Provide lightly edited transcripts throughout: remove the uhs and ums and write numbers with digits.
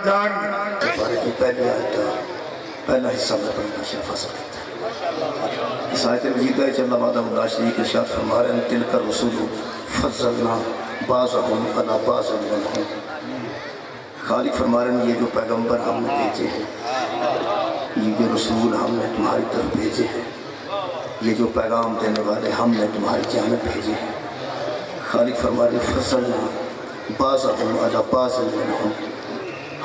جان بارے کی پہلی آیت پہلا حصہ میں پڑھنا شیخ فاصل کرتا ہے۔ اس آیت مجیدہ چل وعدہ اللہ شریک ارشاد فرما رہے ہیں تلک الرسول فضلنا بعضهم علی بعض منهم۔ خالق فرما رہے ہیں یہ جو پیغمبر ہم نے بھیجے ہیں، یہ جو رسول ہم نے تمہاری طرف بھیجے ہیں، یہ جو پیغام دینے والے ہم نے تمہاری جانب بھیجے ہیں، خالق فرما رہے ہیں فضلنا بعضهم علی بعض منهم،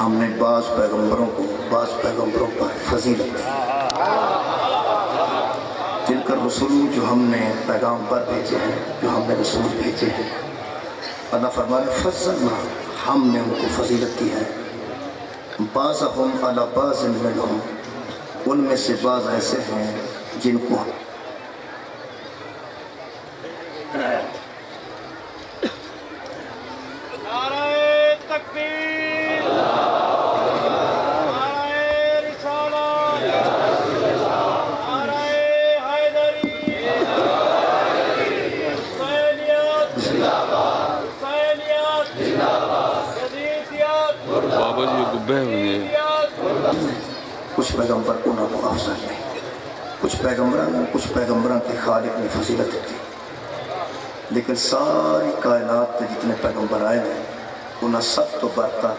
ہم نے بعض پیغمبروں کو بعض پیغمبروں پر فضیلت دی۔ تلک الرسول جو ہم نے پیغمبر بھیجے ہیں، جو ہم نے رسول بھیجے ہیں، اللہ فرمانے فضلنا ہم نے ان کو فضیلت دی ہے، بعضهم علی بعض منهم، ان میں سے بعض ایسے ہیں جن کو بابا جی گبے ہوئے کچھ پیغمبر انہوں کو افضل نہیں، کچھ پیغمبران کے خالق نے فضیلت دی، لیکن ساری کائنات میں جتنے پیغمبر آئے ہیں انہیں سب تو برتر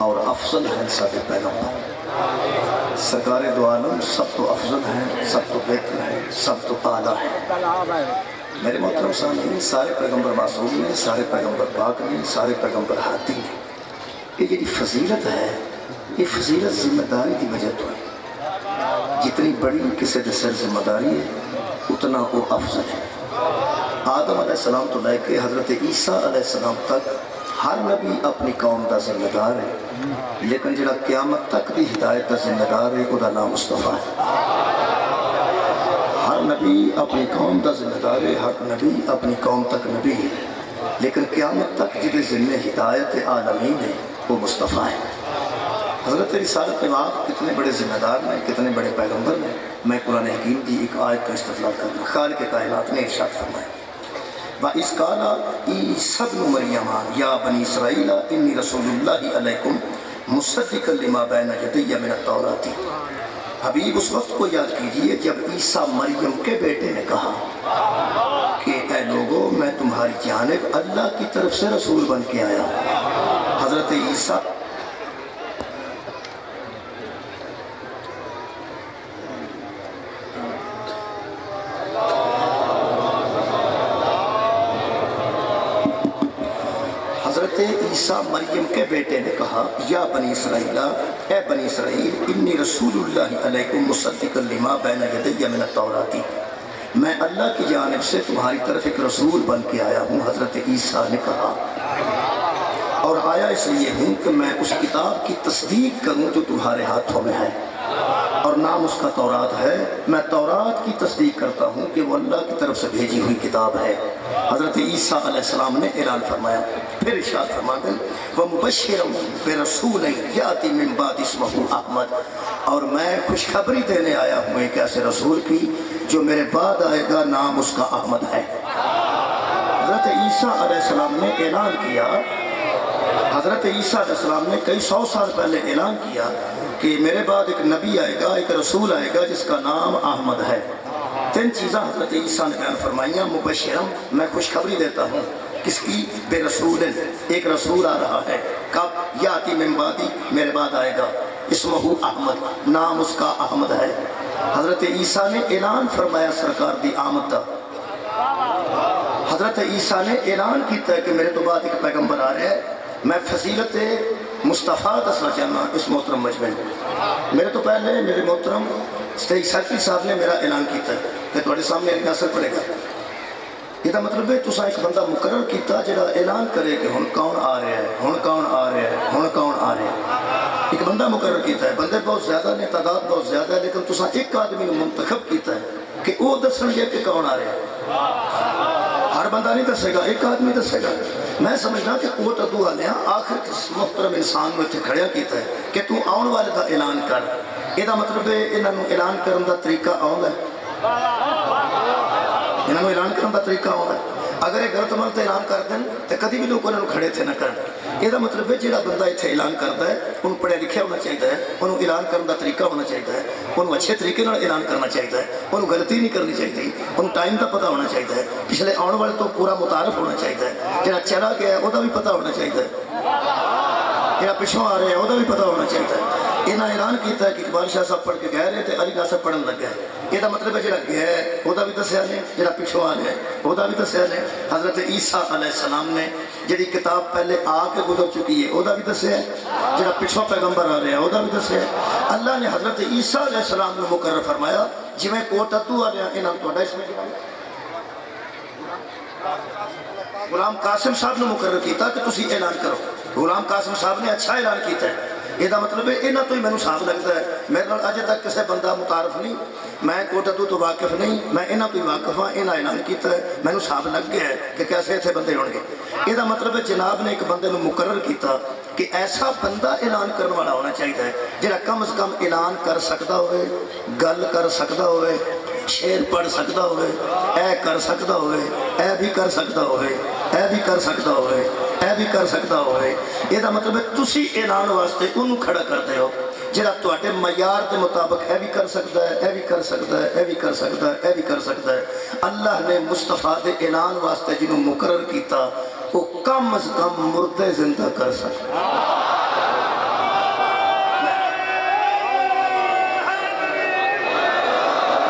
اور افضل ہیں سارے پیغمبر۔ سرکار دو عالم سب تو افضل ہیں، سب تو بہتر ہیں، سب تو اعلیٰ ہیں۔ میرے محترم سامعین، سارے پیغمبر معصوم ہیں، سارے پیغمبر پاک ہیں، سارے پیغمبر ہادی ہیں۔ یہ جو فضیلت ہے، یہ فضیلت ذمہ داری کی وجہ تو ہے، جتنی بڑی کسی کے سر ذمہ داری ہے اتنا وہ افضل ہے۔ آدم علیہ السلام تو لے کے حضرت عیسیٰ علیہ السلام تک ہر نبی اپنی قوم کا ذمہ دار ہے، لیکن جڑا قیامت تک دی ہدایت کا ذمہ دار ہے وہ نام مصطفیٰ ہے۔ ہر نبی اپنی قوم کا ذمہ دار ہے، ہر نبی اپنی قوم تک نبی ہے، لیکن قیامت تک جدے ذمہ ہدایت عالمین ہے وہ مصطفیٰ ہے۔ حضرت رسالت امام کتنے بڑے ذمہ دار ہیں، کتنے بڑے پیغمبر ہیں۔ میں قرآن حکیم کی ایک آیت کا استدلال کرنا، خالق کائنات نے ارشاد فرمایا وَإِذْ قَالَ عِيسَىٰ ابْنُ مَرْيَمَ يَا بَنِي إِسْرَائِيلَ إِنِّي رَسُولُ اللَّهِ عَلَيْكُمْ مُصَدِّقًا لِمَا بَيْنَ يَدَيَّ مِنَ التَّوْرَاةِ۔ حبیب اس وقت کو یاد کیجئے جب عیسیٰ مریم کے بیٹے نے کہا کہ اے لوگوں میں تمہاری جانب اللہ کی طرف سے رسول بن کے آیا۔ حضرت عیسیٰ عیسیٰ مریم کے بیٹے نے کہا یا بنی اسرائیل، اے بنی اسرائیل انی رسول اللہ علیکم مصدقا لما بین یدی من التوراۃ، میں اللہ کی جانب سے تمہاری طرف ایک رسول بن کے آیا ہوں۔ حضرت عیسیٰ نے کہا اور آیا اس لیے ہوں کہ میں اس کتاب کی تصدیق کروں جو تمہارے ہاتھوں میں ہے، اور نام اس کا تورات ہے۔ میں تورات کی تصدیق کرتا ہوں کہ وہ اللہ کی طرف سے بھیجی ہوئی کتاب ہے۔ حضرت عیسیٰ علیہ السلام نے اعلان فرمایا، پھر ارشاد فرماتے ہیں وَمُبَشِّرًا بِرَسُولٍ يَأْتِي مِن بَعْدِهِ اسْمُهُ أَحْمَدُ، اور میں خوشخبری دینے آیا ہوں ایک ایسے رسول کی جو میرے بعد آئے گا، نام اس کا احمد ہے۔ حضرت عیسیٰ علیہ السلام نے اعلان کیا، حضرت عیسیٰ علیہ السلام نے کئی سو سال پہلے اعلان کیا کہ میرے بعد ایک نبی آئے گا، ایک رسول آئے گا جس کا نام احمد ہے۔ تین چیزاں حضرت عیسیٰ نے بیان فرمائیاں، مبشرم میں خوشخبری دیتا ہوں، کس کی؟ بے رسول، ایک رسول آ رہا ہے، کب؟ یاتی من بعدی، میرے بعد آئے گا، اسمہ احمد، نام اس کا احمد ہے۔ حضرت عیسیٰ نے اعلان فرمایا سرکار دی آمد کا۔ حضرت عیسیٰ نے اعلان کیتا ہے کہ میرے تو بعد ایک پیغمبر آ رہے ہیں۔ میں فضیلت مصطفیٰ دسنا چاہنا اس محترم مجمع میں۔ میرے تو پہلے میرے محترم سٹیج سیکرٹری صاحب نے میرا اعلان کیتا ہے کہ تھوڑے سامنے ایک اثر پڑے گا۔ یہ مطلب ہے تساں ایک بندہ مقرر کیتا جڑا اعلان کرے کہ ہن کون آ رہا ہے، ہن کون آ رہا ہے، ہن کون آ رہا ہے۔ ایک بندہ مقرر کیتا ہے، بندے بہت زیادہ نے، تعداد بہت زیادہ ہے، لیکن تساں ایک آدمی نے منتخب کیتا ہے کہ وہ دسن گے کہ کون آ رہا ہے۔ ہر بندہ نہیں دسے گا، ایک آدمی دسے گا۔ میں سمجھنا کہ قوت ادو آلیاں آخر کس محترم انسان میں اتنے کھڑیا کیتا ہے کہ تو آن والے دا اعلان کر۔ یہ مطلب ہے انہوں نے اعلان کرنے دا طریقہ آؤں ہے، انہوں نے اعلان کرنے دا طریقہ آؤں ہے۔ اگر یہ غلط عمل تو اعلان کر دیں تو کدی بھی لوگ انہوں کھڑے تھے نہ کرن. یہ مطلب ہے جہاں بندہ اتنے اعلان کرتا ہے انہوں پڑھیا لکھیا ہونا چاہیے, انہوں اعلان کرنے کا طریقہ ہونا چاہیے, انہوں اچھے طریقے اعلان کرنا چاہیے, انہوں غلطی نہیں کرنی چاہیے, انہوں ٹائم کا پتہ ہونا چاہیے, پچھلے آنے والے تو پورا متعارف ہونا چاہیے, جہاں چلا گیا ہے وہ بھی پتہ ہونا چاہیے, جہاں پچھوں آ رہے ہیں وہ بھی پتہ ہونا چاہیے. انہوں نے اعلان کیا ہے کہ اقبال شاہ صاحب پڑھ کے گئے رہے تو علی گاہ صاحب پڑھن لگا ہے. یہ مطلب ہے جہاں گیا ہے وہ بھی دسیا نے, جہاں پچھوں آ رہا ہے وہ بھی دسیا نے. حضرت عیسیٰ علیہ السلام نے جہی کتاب پہلے آ کے گزر چکی ہے وہ بھی دسیا ہے, جہاں پچھوں پیغمبر آ رہا ہے وہ بھی دسیا ہے. اللہ نے حضرت عیسیٰ علیہ السلام نے مقرر فرمایا جی میں کوٹ ادو آ رہا یہاں اس میں غلام قاسم صاحب نے مقرر کیا کہ تسی اعلان کرو. غلام قاسم صاحب نے اچھا اعلان کیا ہے. یہ مطلب ہے یہاں تو ہی مینوں صاف لگتا ہے, میرے نال اجے تک کسی بندہ متعارف نہیں, میں کوٹ ادو تو واقف نہیں, میں یہاں تو ہی واقف ہاں. یہاں اعلان کیا ہے مینوں صاف لگ گیا ہے کہ کیسے اتنے بندے ہون گے. یہ مطلب ہے جناب نے ایک بندے مقرر کیا کہ ایسا بندہ اعلان کرنے والا ہونا چاہیے جہاں کم از کم اعلان کر سکتا ہوئے, گل کر سکتا ہوئے, شعر پڑھ سکتا ہوئے, اے کر سکتا ہوئے, اے بھی کر سکتا ہوئے, اے بھی کر سکتا ہوئے, اے بھی کر سکتا ہوئے. یہ مطلب ہے تسی اعلان واسطے انہوں کھڑا کرتے ہو جہاں تواڈے معیار کے مطابق اے بھی کر سکتا ہے, اے بھی کر سکتا ہے, اے بھی کر سکتا ہے, اے بھی کر سکتا ہے. اللہ نے مصطفیٰ دے اعلان واسطے جنہوں مقرر کیتا وہ کم از کم مردے زندہ کر سکتا.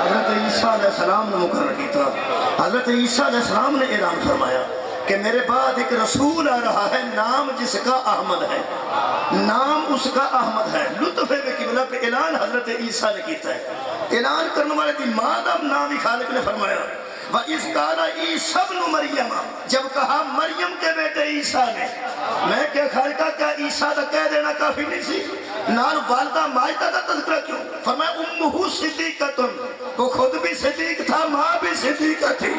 حضرت عیسیٰ علیہ السلام نے مقرر کیا. حضرت عیسیٰ علیہ السلام نے اعلان فرمایا کہ میرے بعد ایک رسول آ رہا ہے, نام جس کا احمد ہے, نام اس کا احمد ہے. لطف ہے کہ بلا پہ اعلان حضرت عیسیٰ نے کیتا ہے. اعلان کرنے والے دی ماں دا نام ہی خالق نے فرمایا وَإِذْ قَالَ عِيسَىٰ ابْنُ مَرْيَمَ, جب کہا مریم کے بیٹے عیسیٰ نے. میں کیا خالقہ کیا عیسیٰ دا کہہ دینا کافی نہیں سی, نال والدہ ماجدہ دا تذکرہ کیوں فرمایا امہ صدیقۃ, وہ خود بھی صدیق تھا, ماں بھی صدیقہ تھی.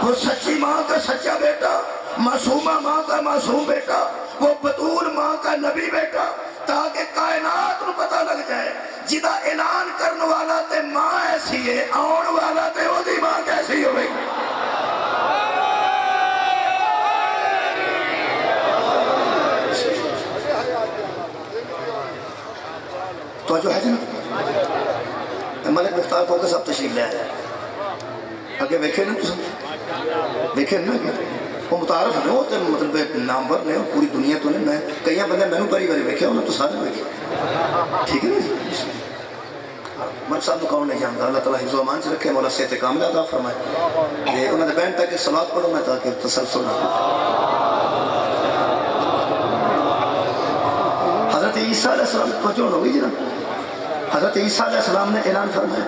وہ سچی ماں کا سچا بیٹا, معصومہ ماں کا معصوم بیٹا, وہ بطول ماں کا نبی بیٹا, تاکہ کائنات کو پتہ لگ جائے جدا اعلان کرنے والا تے ماں ایسی ہے, آن والا تے وہ دی ماں کیسی ہوئی. تو جو ہے جناب ملک مختار کو کے سب تشریف لے آئے اگے ویکھے نا تسا, ویکھے نا کہ وہ متعارف نہیں ہوتے, مطلب نامور نہیں, پوری دنیا تو نہیں. میں کئی بندے میں باری باری ویکھے انہوں تو سارے ویکھے. ٹھیک ہے نا جی, ملک صاحب کو کون نہیں جانتا. اللہ تعالیٰ حفظ و امان سے رکھے, مولا صحت کاملہ عطا فرمائے. یہ انہوں نے بہن تک صلوات پڑھو میں تاکہ تسلسل نہ ہو. حضرت عیسیٰ علیہ السلام کو جو ہوگی جی نا, حضرت عیسیٰ علیہ السلام نے اعلان فرمایا.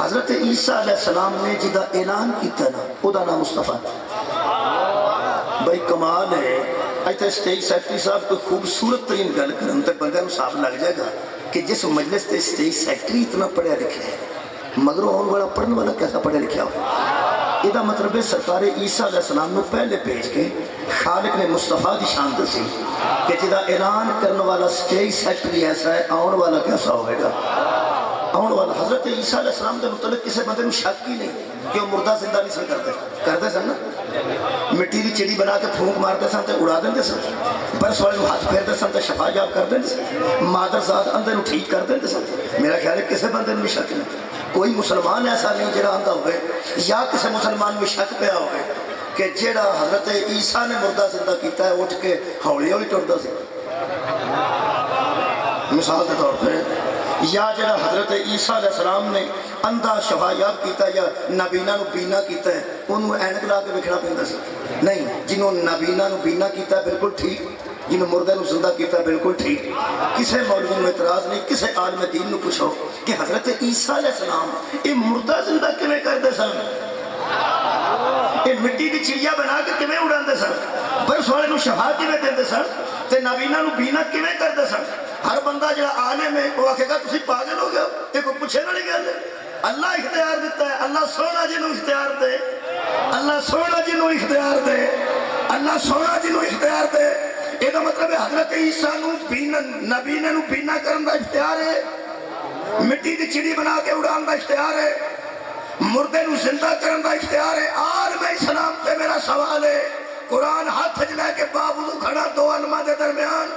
حضرت عیسیٰ علیہ السلام نے جدا اعلان کیتا نا وہ دا نام مصطفیٰ. بھائی کمال ہے. اج تک سٹیج سیکٹری صاحب کوئی خوبصورت ترین گل کرن تے بندے نوں صاف لگ جائے گا کہ جس مجلس تے سٹیج سیکٹری اتنا پڑھیا لکھا ہے مگر آن والا پڑھنے والا کیسا پڑھیا لکھا ہو. یہ مطلب ہے سرکار عیسیٰ علیہ السلام نے پہلے بھیج کے خالق نے مصطفیٰ کی شان دسی کہ جدا اعلان کرنے والا سٹیج سیکٹری ایسا ہے, آن والا کیسا ہوئے گا. آن والا حضرت عیسیٰ علیہ السلام کے متعلق کسی بندے کو شک ہی نہیں کہ وہ مردہ زندہ نہیں سن کرتے سن نا. مٹی کی چڑی بنا کے پھونک مارتے سن تے اڑا دیں سن, برس والے ہاتھ پھیرتے سن تے شفا جاب کر دیں سن, مادر ذات اندر ٹھیک کر دیں سن. میرا خیال ہے کسی بندے میں شک نہیں, کوئی مسلمان ایسا نہیں جڑا آندا ہوئے یا کسی مسلمان میں شک پیا ہوئے کہ جڑا حضرت عیسیٰ نے مردہ زندہ کیتا ہے اٹھ کے ہولی ہولی ٹردا سی. مثال کے طور پہ یا جڑا حضرت عیسیٰ علیہ السلام نے اندھا شفا یاب کیتا ہے یا نابینا نو بینا کیتا ہے انہوں اینک لا کے وکھنا پیندا سی. نہیں, جنہوں نابینا نو بینا کیتا ہے بالکل ٹھیک, جنہوں مردے نو زندہ کیتا ہے بالکل ٹھیک. کسی مولوی میں اعتراض نہیں. کسی عالم دین نو پوچھو کہ حضرت عیسیٰ علیہ السلام یہ مردہ زندہ کیویں کردے سن, یہ مٹی کی چڑیا بنا کے کیویں اڑاندے سن, برس والے نو شفا کیویں دیندے سن تے نابینا نو بینا کیویں کردے سن. ہر بندہ جڑا عالم ہے وہ آکھے گا تسی پاگل ہو گئے ہو, یہ کوئی پوچھے والی گل ہے. اللہ اختیار دیتا ہے, اللہ سونا جنہوں اختیار دے, اللہ سونا جنہوں اختیار دے, اللہ سونا جنہوں اختیار دے. یہ مطلب ہے حضرت عیسیٰ نو نبینے نو بینا کرن دا اختیار ہے, مٹی دی چڑی بنا کے اڑان دا اختیار ہے. مردے نو زندہ کرن دا اختیار ہے عالم اسلام تے میرا سوال ہے قرآن ہاتھ لے کے بابو کھڑا دو علماء دے درمیان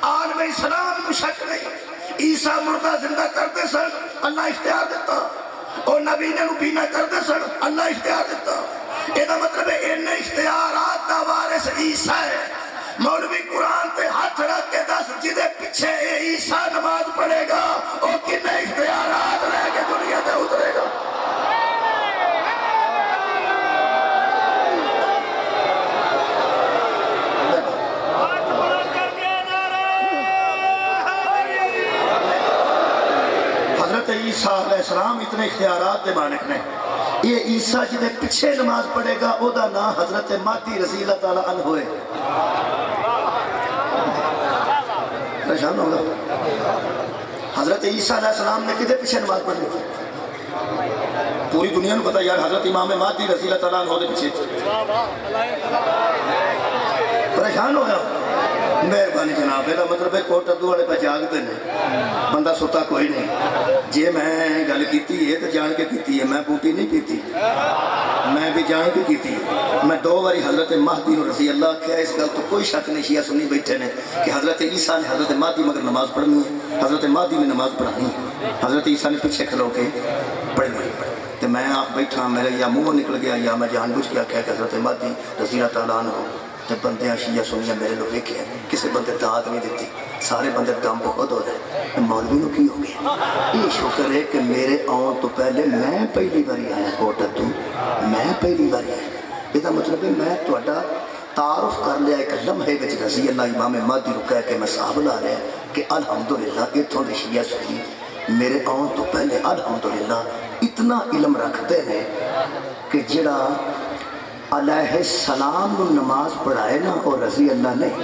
عالم اسلام کو شک نہیں عیسیٰ مردہ زندہ کرتے سن اللہ اختیار دیتا اور نبی نے بینا کرتے سن اللہ اختیار دیتا یہ مطلب ہے ان اختیارات دا وارث عیسیٰ ہے مولوی قرآن تے ہاتھ رکھ کے دس جدے پیچھے عیسیٰ نماز پڑھے گا اور کنے اختیارات لے کے دنیا تے اترے گا عیسیٰ علیہ السلام اتنے اختیارات دے مالک نے یہ عیسیٰ جدے پیچھے نماز پڑھے گا او دا نام حضرت مہدی رضی اللہ تعالیٰ عنہ ہوئے پریشان ہوگا حضرت عیسیٰ علیہ السلام نے کدے پیچھے نماز پڑھی پوری دنیا کو پتا یار حضرت امام مہدی رضی اللہ تعالیٰ عنہ دے پیچھے پریشان ہوگا مہربانی جناب میرا مطلب ہے کوٹ ابدو والے پہ جاگتے ہیں بندہ ستا کوئی نہیں جی میں گل کیتی ہے تو جان کے کیتی ہے میں بوٹی نہیں پیتی میں بھی جان کے کیتی ہے میں دو باری حضرت مہدی رضی اللہ کیا اس گل تو کوئی شک نہیں شیعہ سنی بیٹھے نے کہ حضرت عیسیٰ نے حضرت مہدی مگر نماز پڑھنی ہے حضرت مہدی نے نماز پڑھانی ہے حضرت عیسیٰ نے پیچھے کھلو کے پڑھنی تو میں آپ بیٹھا میرے یا منہ نکل گیا یا میں جان بوجھ کیا کہ حضرت مہدی رضی اللہ تعالیٰ عنہ تے بندیاں شیعہ سنیاں میرے لوگ ویکھے ہیں کسی بندے داد نہیں دیتی سارے بندے دم بہت ہو رہے مولوی نو کی ہو گیا یہ شکر ہے کہ میرے آن تو پہلے میں پہلی باری آیا کوٹ ابدو میں پہلی باری آیا یہ مطلب ہے میں تہاڈا تعارف کر لیا ایک لمحے وچ رضی اللہ امام مہدی نو کہہ کے میں صاحب لا رہا کہ الحمدللہ اتھوں دے شیعہ سنی میرے آن تو پہلے الحمدللہ اتنا علم رکھتے ہیں کہ جڑا علیہ السلام کو نماز پڑھائے نا اور رضی اللہ نہیں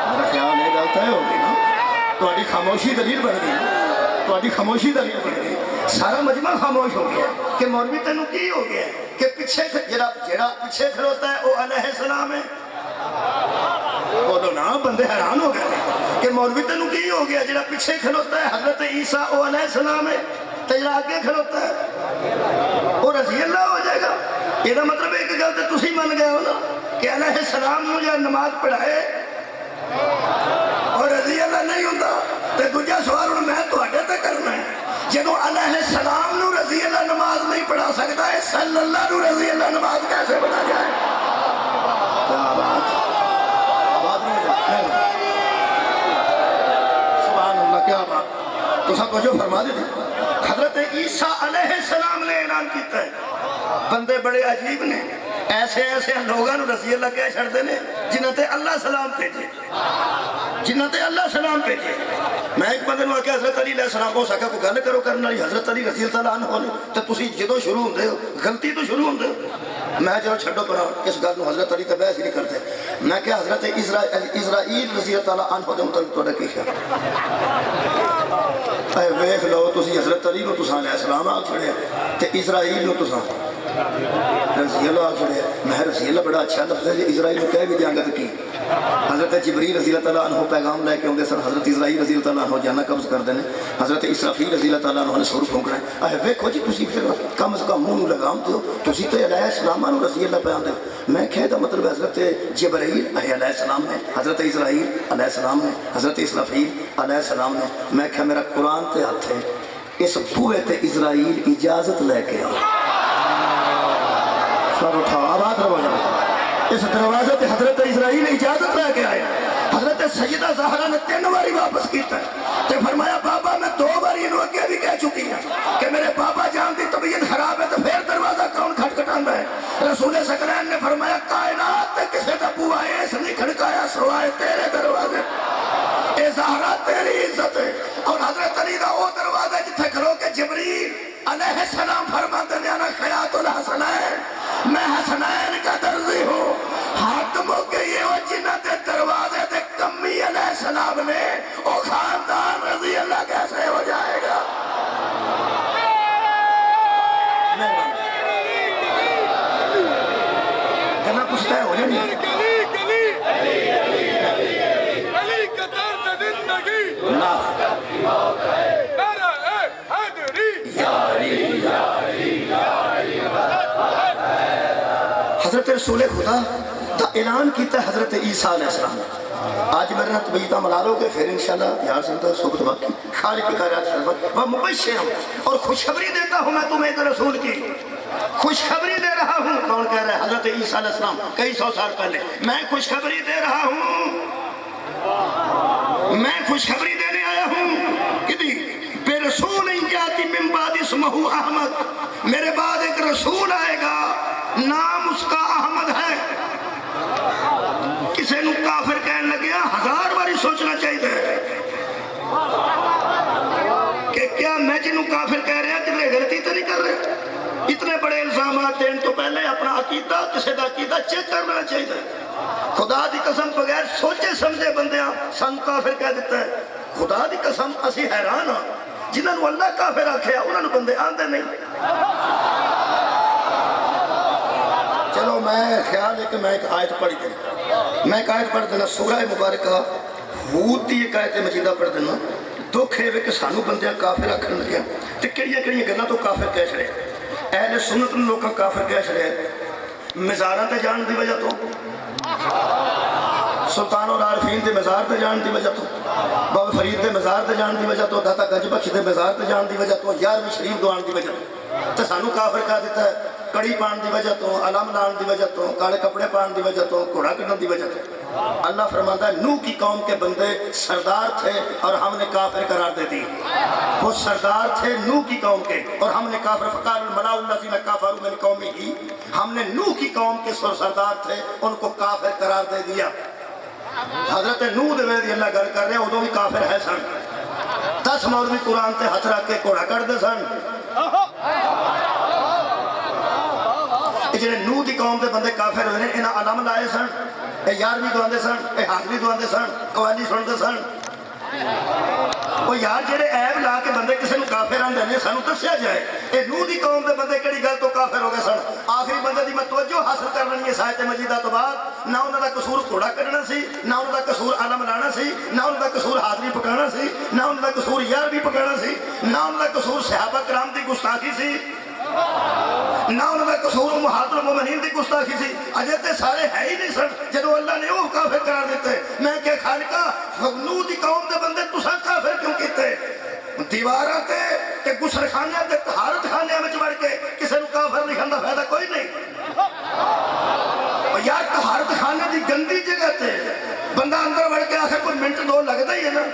میرا خیال ہے گل طے ہوگی نا تہاڈی خاموشی دلیل بن گئی تہاڈی خاموشی دلیل بن گئی سارا مجمع خاموش ہو گیا کہ مولوی تینوں کی ہو گیا کہ پیچھے جڑا پیچھے کھلوتا ہے وہ علیہ السلام ہے بولو نا بندے حیران ہو گئے کہ مولوی تینوں کی ہو گیا جڑا پیچھے کھلوتا ہے حضرت عیسیٰ وہ علیہ السلام ہے تو جڑا آگے کھلوتا ہے وہ رضی اللہ ہو جائے گا یہ مطلب ایک گل تو تسی من گئے ہو نا کہ علیہ السلام نے جو نماز پڑھائے اور رضی اللہ نہیں ہوتا تو دوجا سوال میں تہاڈے تے کرنا ہے جدو علیہ السلام نو رضی اللہ نماز نہیں پڑھا سکتا ہے صلی اللہ نو رضی اللہ نماز کیسے پڑھا جائے کیا بات سبحان اللہ کیا بات تو سب کو جو فرما دیتے حضرت عیسیٰ علیہ السلام نے اعلان کیتا ہے بندے بڑے عجیب نے ایسے ایسے لوگوں رضی اللہ کہہ چھڑتے ہیں جنہوں تے اللہ سلام بھیجے جنہوں تے اللہ سلام بھیجے میں ایک بندے آ کے حضرت علی علیہ السلام ہو سکا کوئی گل کرو کرنا حضرت علی رضی اللہ عنہ نے تو تسی جدو شروع ہوندے ہو غلطی تو شروع ہوندے ہو میں چلو چھڈو پرا اس گل نو حضرت علی تے بحث نہیں کرتے میں کہ حضرت اسرائیل رضی اللہ عنہ دے متعلق تہاڈا کی خیال اے ویکھ لو تسی حضرت علی نو تساں علیہ السلام آکھ چھڑیا تے اسرائیل نو تساں رضی اللہ آکھ چھڑیا میں رضی اللہ بڑا اچھا لفظ ہے اسرائیل کو کہہ بھی دیاں گا تو کی حضرت جبریل رضی اللہ تعالیٰ عنہ پیغام لے کے ہوندے سن حضرت اسرائیل رضی اللہ تعالیٰ عنہ جانا قبض کر دینے حضرت اسرافیل رضی اللہ تعالیٰ عنہ نے سور پھونکنا ہے اے ویکھو جی تسی پھر کم از کم منہ لگام دیو تسی تے علیہ السلام نو رضی اللہ بیان دیو میں کہہ دا مطلب حضرت جبرائیل علیہ السلام نے حضرت اسرائیل علیہ السلام نے حضرت اسرافیل علیہ السلام نے میں کہا میرا قرآن تے ہاتھ ہے اس بوئے تے اسرائیل اجازت لے کے آؤ سر اٹھا آباد رو جاؤ اس دروازے تے حضرت اسرائیل اجازت لے کے آیا حضرت سیدہ زہرا نے 3 باری واپس کیتا ہے تے فرمایا بابا میں 2 باری انہوں اگے بھی کہہ چکی ہیں کہ میرے بابا جان دی طبیعت خراب ہے تو پھر دروازہ کون کھٹکھٹاندا ہے رسول سکرین نے فرمایا کائنات تے کسے دا بوا ایس نہیں کھڑکایا سوائے تیرے دروازے اے زہرا تیری عزت ہے اور حضرت علی دا وہ دروازہ جتھے کھلو کہ جبریل علیہ السلام فرماتے ہیں انا خیات الحسنین میں حسنین کا درزی ہوں ہاتھ موقع یہ وہ جنہ تے دروازے تے کمی علیہ السلام نے او خاندان رضی اللہ کیسے ہو جائے گا کہنا کچھ طے ہو جائے علی کا درد زندگی نعرہ حیدری رسول خدا دا اعلان کیتا حضرت عیسیٰ علیہ السلام. آج میرے نہ طبیعتہ ملا لو گے پھر انشاءاللہ یار سنتا صبح باقی خالق کی کائنات شربت وہ مبشر ہوں اور خوشخبری دیتا ہوں میں تمہیں ایک رسول کی خوشخبری دے رہا ہوں. کون کہہ رہا ہے؟ حضرت عیسیٰ علیہ السلام کئی سو سال پہلے. میں خوشخبری دے رہا ہوں, میں خوشخبری دینے آیا ہوں کہ بے رسول جاتی من بعد اسمہ احمد, میرے بعد ایک رسول آئے گا نام اس کا احمد ہے. کسے نو کافر کہنے لگیا 1000 باری سوچنا چاہیے کہ کیا میں جنہوں کافر کہہ رہے ہیں کتنے غلطی تو نہیں کر رہے. اتنے بڑے الزامات دین تو پہلے اپنا عقیدہ کسے دا عقیدہ چیک کرنا چاہیے. خدا دی قسم بغیر سوچے سمجھے بندیاں سن کافر کہہ دیتا ہے. خدا دی قسم اسی حیران ہاں جنہوں اللہ کافر آکھیا انہوں نے بندے آندے نہیں. چلو میں خیال ہے کہ میں ایک آیت پڑھ دینا, میں ایک آیت پڑھ دینا سورہ مبارکہ ہود دی ایک آیت مجیدہ پڑھ دینا. دکھ ہے کہ سانو بندیاں کافر آکھن لگے تے کڑیاں گلاں تو کافر کہہ چھڑے. اہل سنت نے لوکاں کافر کہہ چھڑے مزاراں تے جان دی وجہ تو, سلطان اور عارفین دے مزار تے جان دی وجہ تو, بابا فرید دے مزار تے جان دی وجہ تو, داتا گنج بخش دے مزار تے جان دی وجہ تو, 11ویں شریف دوان دی وجہ تو. تے سانو کافر کہہ دیتا ہے کڑی پان دی وجہ تو, علم لان دی وجہ تو, کالے کپڑے پان دی وجہ تو, گھوڑا کڈن دی وجہ تو. اللہ فرماتا ہے نوح کی قوم کے بندے سردار تھے اور ہم نے کافر قرار دے دی. وہ سردار تھے نوح کی قوم کے اور ہم نے کافر فقال الملأ الذین کفروا من قومہ, ہم نے نوح کی قوم کے سردار تھے ان کو کافر قرار دے دیا. حضرت نوح دے ویلے اللہ گل کر رہے ہیں ادوں بھی کافر ہے سن. 10 مولوی قرآن تے ہتھ رکھ کے گھوڑا کٹ دے سن. جنہیں نوح دی قوم دے بندے کافر ہوئے انہاں علم لائے سن, اے یارویں دواندے سن, اے حاضری دواندے سن, قوالی سنتے سن. وہ یار جڑے عیب لا کے بندے کسی نو کافر آندے نے سانو دسیا جائے اے نوح دی قوم دے بندے کیڑی گل تو کافر ہو گئے سن. آخری بندے دی میں توجہ حاصل کر لینی ہے آیت مجیدہ تو بعد. نہ انہاں دا قصور گھوڑا کڈنا سی, نہ انہاں دا قصور علم لانا سی, نہ انہاں دا قصور حاضری پکانا سی, نہ انہاں دا قصور یارویں پکانا سی, نہ انہاں دا قصور صحابہ کرام دی گستاخی سی, نہ انہوں نے قصور امہات المومنین دی گستاخی سی. اجے تے سارے ہے ہی نہیں سن جدو اللہ نے وہ کافر قرار دیتے. میں کہ خالقہ نوح دی قوم دے بندے تساں کافر کیوں کیتے؟ دیواراں تے غسل خانے تے طہارت خانے وچ وڑ کے کسے نو کافر لکھن دا فائدہ کوئی نہیں. اور یار طہارت خانے دی گندی جگہ تے بندہ اندر وڑ کے آخر کوئی منٹ 2 لگدا ہی ہے نا.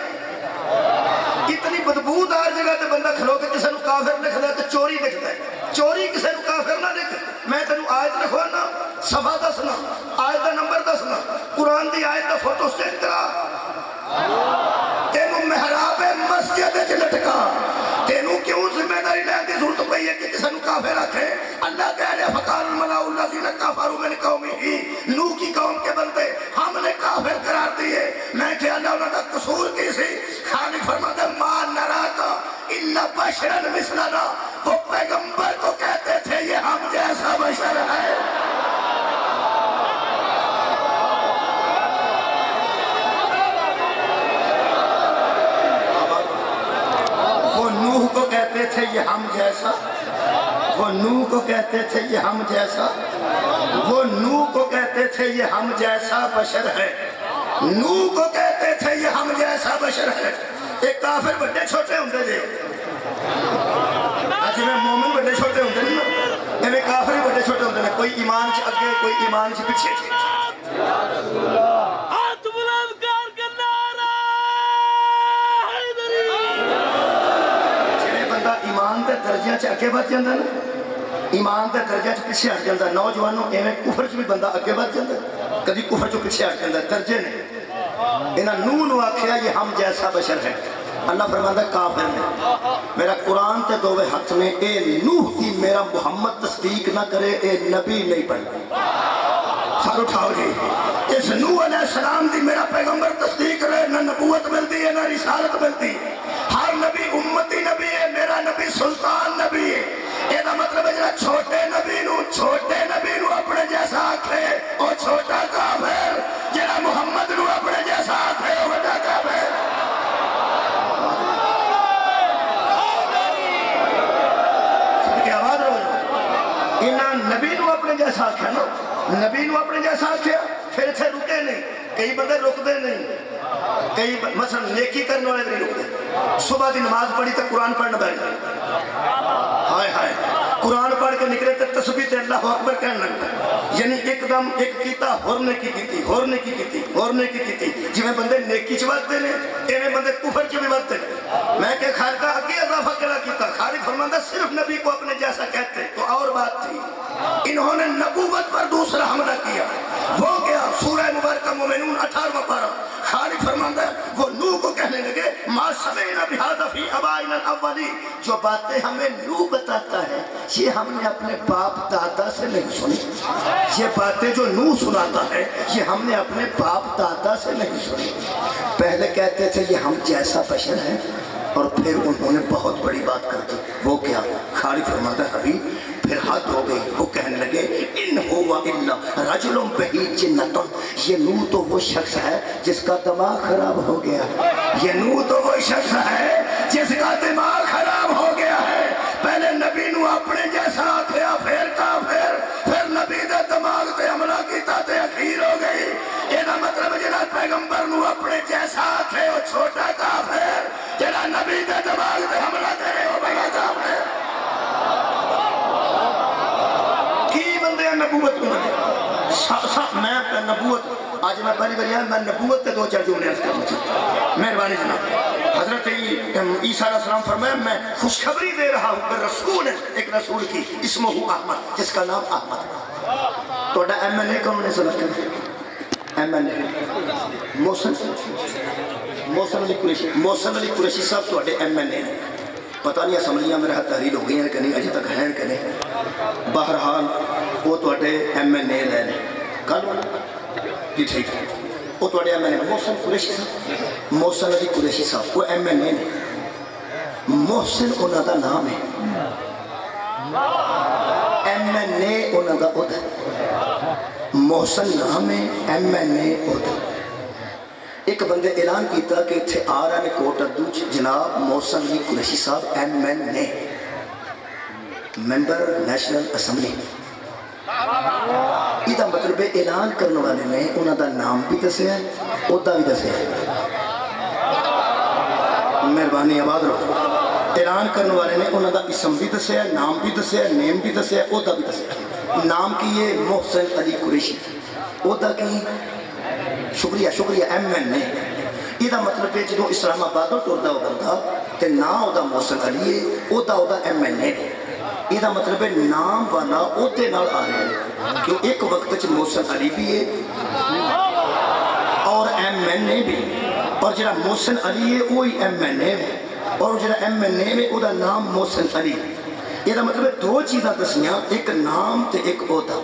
اتنی بدبودار جگہ تے بندہ کھلو کے کسے نو کافر لکھدا ہے تے چوری لکھدا ہے. چوری کسے نو کافر نہ لکھ. میں تینوں آیت لکھوانا, صفحہ دسنا, آیت دا نمبر دسنا, قرآن دی آیت دا فوٹو سٹیٹ کرا, تینوں محراب مسجد وچ لٹکا. تینوں کیوں ذمہ داری لین دی ضرورت پئی ہے کہ کسے نو کافر آکھے؟ اللہ کہہ رہے فقال الملأ الذین کفروا من قومہ, نوح کی قوم کے بندے ہم نے کافر قرار دیے. میں کہ اللہ انہاں دا قصور کی سی؟ خالق فرماتا ہے ما نراک الا بشرا مثلنا. وہ پیغمبر کو کہتے تھے یہ ہم جیسا بشر ہے. وہ نوح کو کہتے تھے یہ ہم جیسا, وہ نوح کو کہتے تھے یہ ہم جیسا, وہ نوح کو کہتے تھے یہ ہم جیسا بشر ہے. نوح کو کہتے تھے یہ ہم جیسا بشر ہے. ایک کافر بڑے چھوٹے ہوندے جے, آج میں مومن بڑے چھوٹے ہوندے نہیں, میں کافر بڑے چھوٹے ہوندے ہیں. کوئی ایمان چ اگے کوئی ایمان چ پیچھے. ہاتھ بلند کر کے نعرہ حیدری. جڑے بندہ ایمان دے درجے چ اگے بڑھ جاندا نا, ایمان دے درجے چ پیچھے ہٹ جاندا. نوجوانوں ایویں کفر چ بھی بندہ اگے بڑھ جاندا, کبھی کفر چ پیچھے ہٹ جاندا. درجے نے انہاں نوح نو آکھیا یہ ہم جیسا بشر ہے. اللہ فرماتا ہے کافر نے میرا قرآن تے دوے ہاتھ میں, اے نوح کی میرا محمد تصدیق نہ کرے اے نبی نہیں پڑھ. سر اٹھاؤ جی, اس نوح علیہ السلام دی میرا پیغمبر تصدیق کرے, نہ نبوت ملتی ہے نہ رسالت ملتی. ہر نبی امتی نبی ہے, میرا نبی سلطان نبی ہے. یہ مطلب ہے جڑا چھوٹے نبی نو اپنے جیسا آکھے او چھوٹا کافر, جڑا محمد نو اپنے جیسا آکھے او بڑا کافر. نبی نو اپنے جیسا آکھا نا, نبی نو اپنے جیسا آکھیا پھر اتنے رکے نہیں. کئی بندے رکتے نہیں, کئی مثلا نیکی کرنے والے نہیں رکتے. صبح دی نماز پڑھی تو قرآن پڑھنا بیٹھ گئے, ہائے ہائے قرآن پڑھ کے نکلے تو تسبیح تے اللہ اکبر کہنے لگتا ہے. یعنی ایک دم ایک کیتا ہور نیکی کیتی, ہور نیکی کیتی, ہور نیکی کیتی. جی میں بندے نیکی چ ودتے ہیں ایویں بندے کفر چ بھی ودتے ہیں. میں کہ خالقہ اگے اضافہ کیا کیتا؟ خالق فرماتا صرف نبی کو اپنے جیسا کہتے تو اور بات تھی. انہوں نے نبوت پر دوسرا حملہ کیا. وہ کیا؟ سورہ مبارکہ مومنون 18واں پارہ. خالق فرماتا ہے وہ نوح کو کہنے لگے ما سمعنا بہذا فی آبائنا الاولین. جو باتیں ہمیں نوح بتاتا ہے یہ ہم نے اپنے باپ دادا سے نہیں سنی. یہ باتیں جو نوح سناتا ہے یہ ہم نے اپنے باپ دادا سے نہیں سنی. پہلے کہتے تھے یہ ہم جیسا بشر ہے, اور پھر انہوں نے بہت بڑی بات کر دی. وہ کیا؟ خالق فرماتا ہے حبیب پھر حد ہو گئی. وہ کہنے لگے ان ہوا الا رجل بہی جنتن. یہ نوح تو وہ شخص ہے جس کا دماغ خراب ہو گیا. یہ نوح تو وہ شخص ہے جس کا دماغ خراب ہو گیا ہے. پہلے نبی نو اپنے جیسا آکھیا پھر کافر, پھر نبی دے دماغ تے حملہ کیتا تے اخیر ہو گئی. یہ مطلب جڑا پیغمبر نو اپنے جیسا آکھے وہ چھوٹا کافر, جڑا نبی دے دماغ تے حملہ کرے وہ بڑا کافر. کی بندے نبوت کو میں نبوت آج میں پہلی بار میں نبوت کے دو چار جملے عرض کرنا چاہتا ہوں. مہربانی جناب. حضرت عیسیٰ علیہ السلام فرمایا میں خوشخبری دے رہا ہوں رسول ہے, ایک رسول کی اسمہ احمد, جس کا نام احمد ہے. تو ایم این اے کون نے سبق کرے؟ ایم این اے محسن علی قریشی صاحب تو ایم این اے. پتہ نہیں اسمبلیاں میرے ہاتھ تحریر ہو گئی ہیں کہ نہیں, اجے تک ہیں کہ نہیں. بہرحال وہ تو ایم این اے رہے کل جی ٹھیک ہے. وہ تو ایم این اے محسن قریشی صاحب, محسن علی قریشی صاحب وہ ایم این اے نے. محسن انہوں کا نام ہے, ایم این اے انہوں کا عہدہ. محسن نام ہے, ایم این اے عہدہ. ایک بندے اعلان کیتا کہ اتھے آ رہا نے کوٹ ادو جناب محسن علی قریشی صاحب ایم این اے, ممبر نیشنل اسمبلی. یہ مطلب اعلان کرنے والے نے انہوں کا نام بھی دسیا ہے, عہدہ بھی دسیا ہے. مہربانی آباد رہو. اعلان کرنے والے نے انہوں کا اسم بھی دسیا ہے, نام بھی دسیا ہے, نیم بھی دسیا ہے, عہدہ بھی دسیا ہے. نام کی یہ محسن علی قریشی, عہدہ کی شکریہ شکریہ ایم این اے. یہ مطلب ہے جدو اسلام آبادوں ٹرتا وہ بندہ تو نام وہ محسن علی ہے, عہدہ ایم این اے. یہ مطلب ہے نام والا عہدے نال آ رہے ہیں, کہ ایک وقت محسن علی بھی ہے اور ایم این اے بھی, اور جڑا محسن علی ہے وہی ایم این اے ہے, اور جڑا ایم این اے ہے وہ نام محسن علی. یہ مطلب ہے دو چیزاں دسیاں, ایک نام تے ایک عہدہ.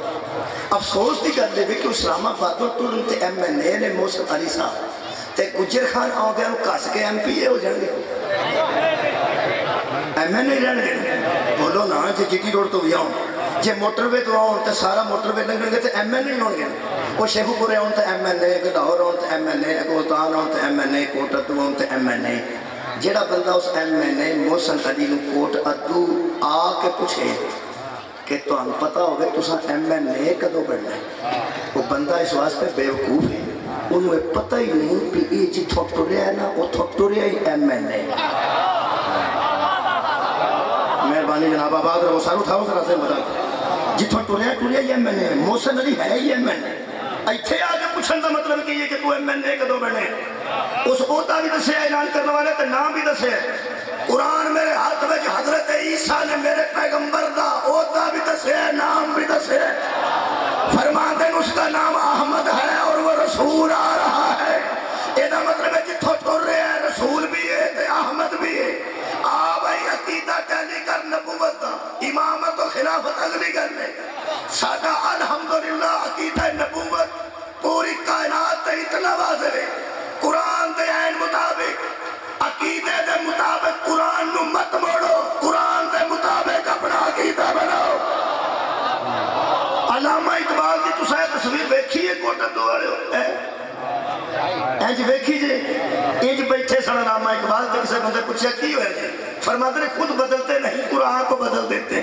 افسوس کی گل ہے کہ اسلام آباد ٹرن تے ایم این اے نے محسن علی صاحب تے گجر خان آ گیا کس کے ایم پی اے ہو جان گے, ایم این اے رہن گے. بولو نا, جی جی ٹی روڈ تو بھی آؤ, جی موٹر وے تو آؤ تو سارا موٹر وے لگن گے تو ایم این اے ہو گے. وہ شیخو پورے آؤ تو ایم این اے, لاہور آؤ تو ایم این اے, ملتان آؤ تو ایم این اے, کوٹ ادو آؤ تو ایم این اے. جڑا بندہ اس ایم این اے محسن علی نو کوٹ ادو آ کے پوچھے کہ تمہیں پتا ہوگا تسا ایم این اے کدو بننا ہے, وہ بندہ اس واسطے بیوقوف ہے, انہوں نے پتہ ہی نہیں کہ یہ جتوں ٹریا ہے نا اتوں ٹریا ہی ایم این اے. مہربانی جناب آباد رہو, سارو اٹھاؤ ذرا سے بتا جتوں ٹریا ہی ایم این اے. محسن علی ہے ہی ایم این اے. اتنے آ کے پوچھنے کا مطلب یہ کہ تو ایم این اے کدو بنے. اس عہدہ بھی دسے, اعلان کرنے والے تے نام بھی دسے. قرآن میرے ہاتھ میں حضرت عیسیٰ نے میرے پیغمبر دا عہدہ بھی دسے, نام بھی دسے. فرماتے ہیں اس کا نام احمد ہے اور وہ رسول آ رہا ہے. یہ مطلب ہے جتوں ٹر رہے ہیں رسول بھی ہے تے احمد بھی ہے. آ بھائی عقیدہ ٹیلی کر نبوت دا, امامت و خلافت اگلی گل ہے. ساڈا الحمدللہ عقیدہ نبوت پوری کائنات تے اتنا واضح ہے. قرآن دے عین مطابق عقیدے دے مطابق قرآن نو مت موڑو, قرآن دے مطابق اپنا عقیدہ بناؤ. علامہ اقبال کی تسا تصویر ویکھی ہے کوٹ ادو والے انج ویکھی جی, انج بیٹھے سن علامہ اقبال تے کسے بندے پوچھا کی ہوئے جی, فرماتے ہیں خود بدلتے نہیں قرآن کو بدل دیتے.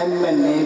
MNA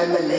MNA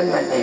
MNA।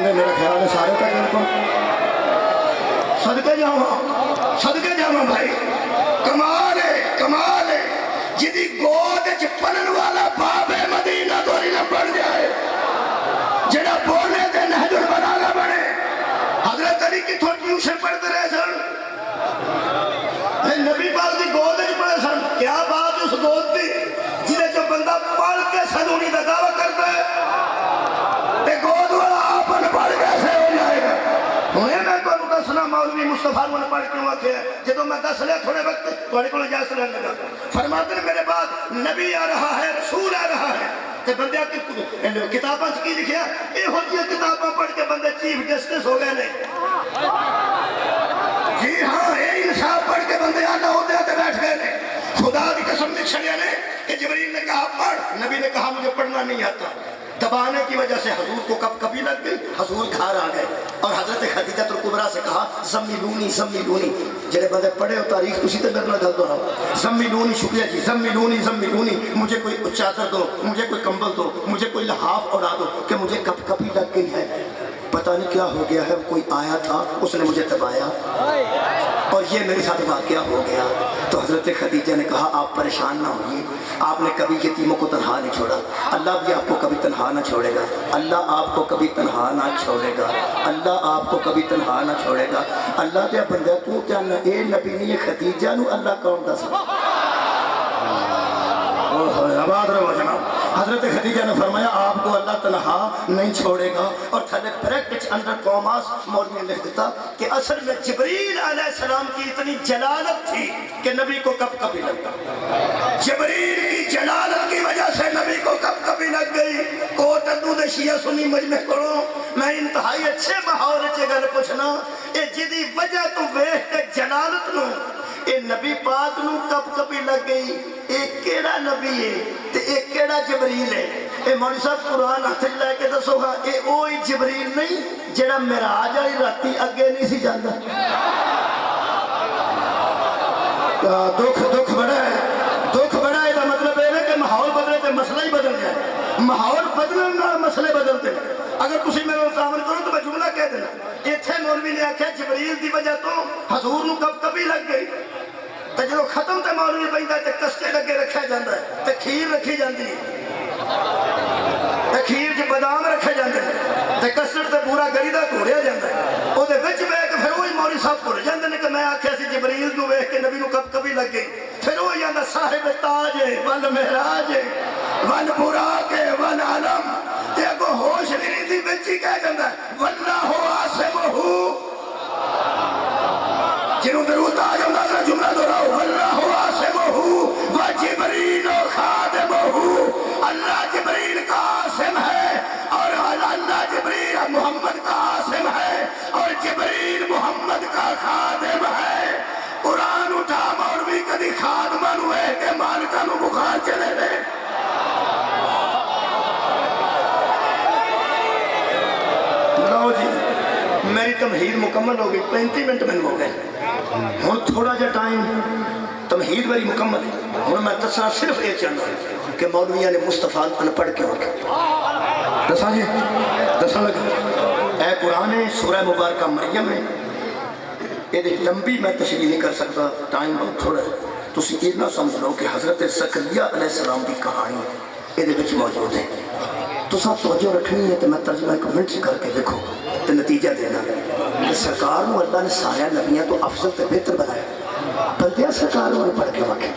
بندے میرا خیال ہے سارے تک ان کو صدقے جاواں بھائی. کمال ہے جدی گود چ پلن والا باب مدینہ تو نہ بن جائے جڑا بولے تے نہج البلاغہ بنے. حضرت علی کتھوں ٹیوشن پڑھتے رہے سن؟ نبی پاک دی گود چ پڑھے سن. کیا بات اس گود دی جدے چ بندہ پڑھ کے سنونی دا دعویٰ کرتا ہے تے گود والا آپ ان پڑھ کیسے ہو جائے گا؟ ہنے میں کو دسنا مولوی مصطفیٰ نے پڑھ کیوں آکھے جدوں میں دس لیا تھوڑے وقت تھوڑے کو اجازت لینے لگا. فرماتے ہیں میرے بعد نبی آ رہا ہے، رسول آ رہا ہے. تے بندے کتاباں کی لکھیا اے ہوتی کتاباں پڑھ کے بندے چیف جسٹس ہو گئے نے. جی ہاں اے انصاف پڑھ کے بندے آلہ عہدے تے بیٹھ گئے نے. خدا کی قسم لکھ چھڑیا نے کہ جبریل نے کہا پڑھ، نبی نے کہا مجھے پڑھنا نہیں آتا. دبانے کی وجہ سے حضور کو کبھی لگ گئی، حضور گھر آ گئے اور حضرت خدیجہ الکبریٰ سے کہا زملونی. جڑے بندے پڑھے ہو تاریخ اسی تے میرے نال گل دو زملونی. شکریہ جی. زملونی مجھے کوئی چادر دو، مجھے کوئی کمبل دو، مجھے کوئی لحاف اڑا دو کہ مجھے کبھی لگ گئی ہے. پتہ نہیں کیا ہو گیا ہے. کوئی آیا تھا اس نے مجھے دبایا اور یہ میرے ساتھ واقعہ ہو گیا. تو حضرت خدیجہ نے کہا آپ پریشان نہ ہوئیے، آپ نے کبھی یتیموں کو تنہا نہیں چھوڑا، اللہ بھی آپ کو کبھی تنہا نہ چھوڑے گا. اللہ آپ کو کبھی تنہا نہ چھوڑے گا. اللہ آپ کو کبھی تنہا نہ چھوڑے گا. اللہ دیا بندہ تو کیا اے نبی نہیں خدیجہ نو اللہ کون دس. آباد رہو جناب. حضرت خدیجہ نے فرمایا آپ کو اللہ تنہا نہیں چھوڑے گا. اور تھلے بریکٹس انڈر کاماس مولوی نے لکھ دیتا کہ اصل میں جبریل علیہ السلام کی اتنی جلالت تھی کہ نبی کو کبھی لگتا. جبریل کی جلالت کی وجہ سے نبی کو کبھی لگ گئی. کوٹ ادو دے شیعہ سنی مجمع کرو میں انتہائی اچھے ماحول چ گل پوچھنا اے جدی وجہ تو ویکھ کے جلالت نو اے نبی پاک نو کبھی لگ گئی. اے کیڑا نبی ہے تے اے کیڑا جبریل ہے؟ اے مولوی صاحب قرآن ہاتھ لے کے دسو گا اے اوہی جبریل نہیں جڑا معراج والی راتی اگے نہیں سی جاندا؟ دکھ بڑا ہے دا مطلب یہ ہے کہ ماحول بدلے تے مسئلہ ہی بدل جائے. ماحول بدلن نال مسئلے بدلتے. اگر تسی میرے مقابل کرو تو میں جملہ کہہ دینا. ایتھے مولوی نے آکھیا جبریل دی وجہ تو حضور نو کبھی لگ گئی. تے جدوں ختم تے مولوی پیندا تے کسکے لگے رکھیا جاندا ہے تے کھیر رکھی جاندی ہے تے کھیر چ بادام رکھے جاندے تے کسٹرڈ تے پورا گری دا گھوڑیا جاندا ہے. او دے وچ بیٹھ کے پھر وہی مولوی صاحب بھول جاندے نے کہ میں آکھیا سی جبریل نو ویکھ کے نبی نو کبھی لگ گئی. پھر وہی آندا صاحب تاج ہے ول معراج ہے ول براق ہے ول علم تے اگوں ہوش نہیں دی وچ ہی کہہ جاندا ہے واللہ عاصمہ. جنہوں درود آ جاندہ ہے جملہ دہراؤ واللہ عاصمہ و جبریل خادمہ. اللہ جبریل کا عاصم ہے اور اللہ جبریل محمد کا عاصم ہے اور جبریل محمد کا خادم ہے. قرآن اٹھا مولوی کدی خادمہ نو ہے کہ مالکہ نو بخار چلے دے. لو جی میری تمہید مکمل ہو گئی. 35 منٹ میں ہو گئے. ہوں تھوڑا جا ٹائم تمہید میری مکمل ہے. ہوں میں دسنا صرف یہ چاہتا ہوں کہ مولویاں نے مصطفیٰ ان پڑھ کے رکھا. دسا جی دسا لگا اے قرآن ہے سورہ مبارکہ مریم ہے. یہ لمبی میں تشریح نہیں کر سکتا، ٹائم بہت تھوڑا ہے. تسی اتنا سمجھ لو کہ حضرت زکریا علیہ السلام کی کہانی یہ موجود ہے. تو سب توجہ رکھنی ہے تو میں ترجمہ کمنٹس کر کے دیکھو تو نتیجہ دینا کہ سرکار نو اللہ نے سارے نبیاں تو افضل تے بہتر بنایا. بندیا سرکار نو پڑھ کے واقع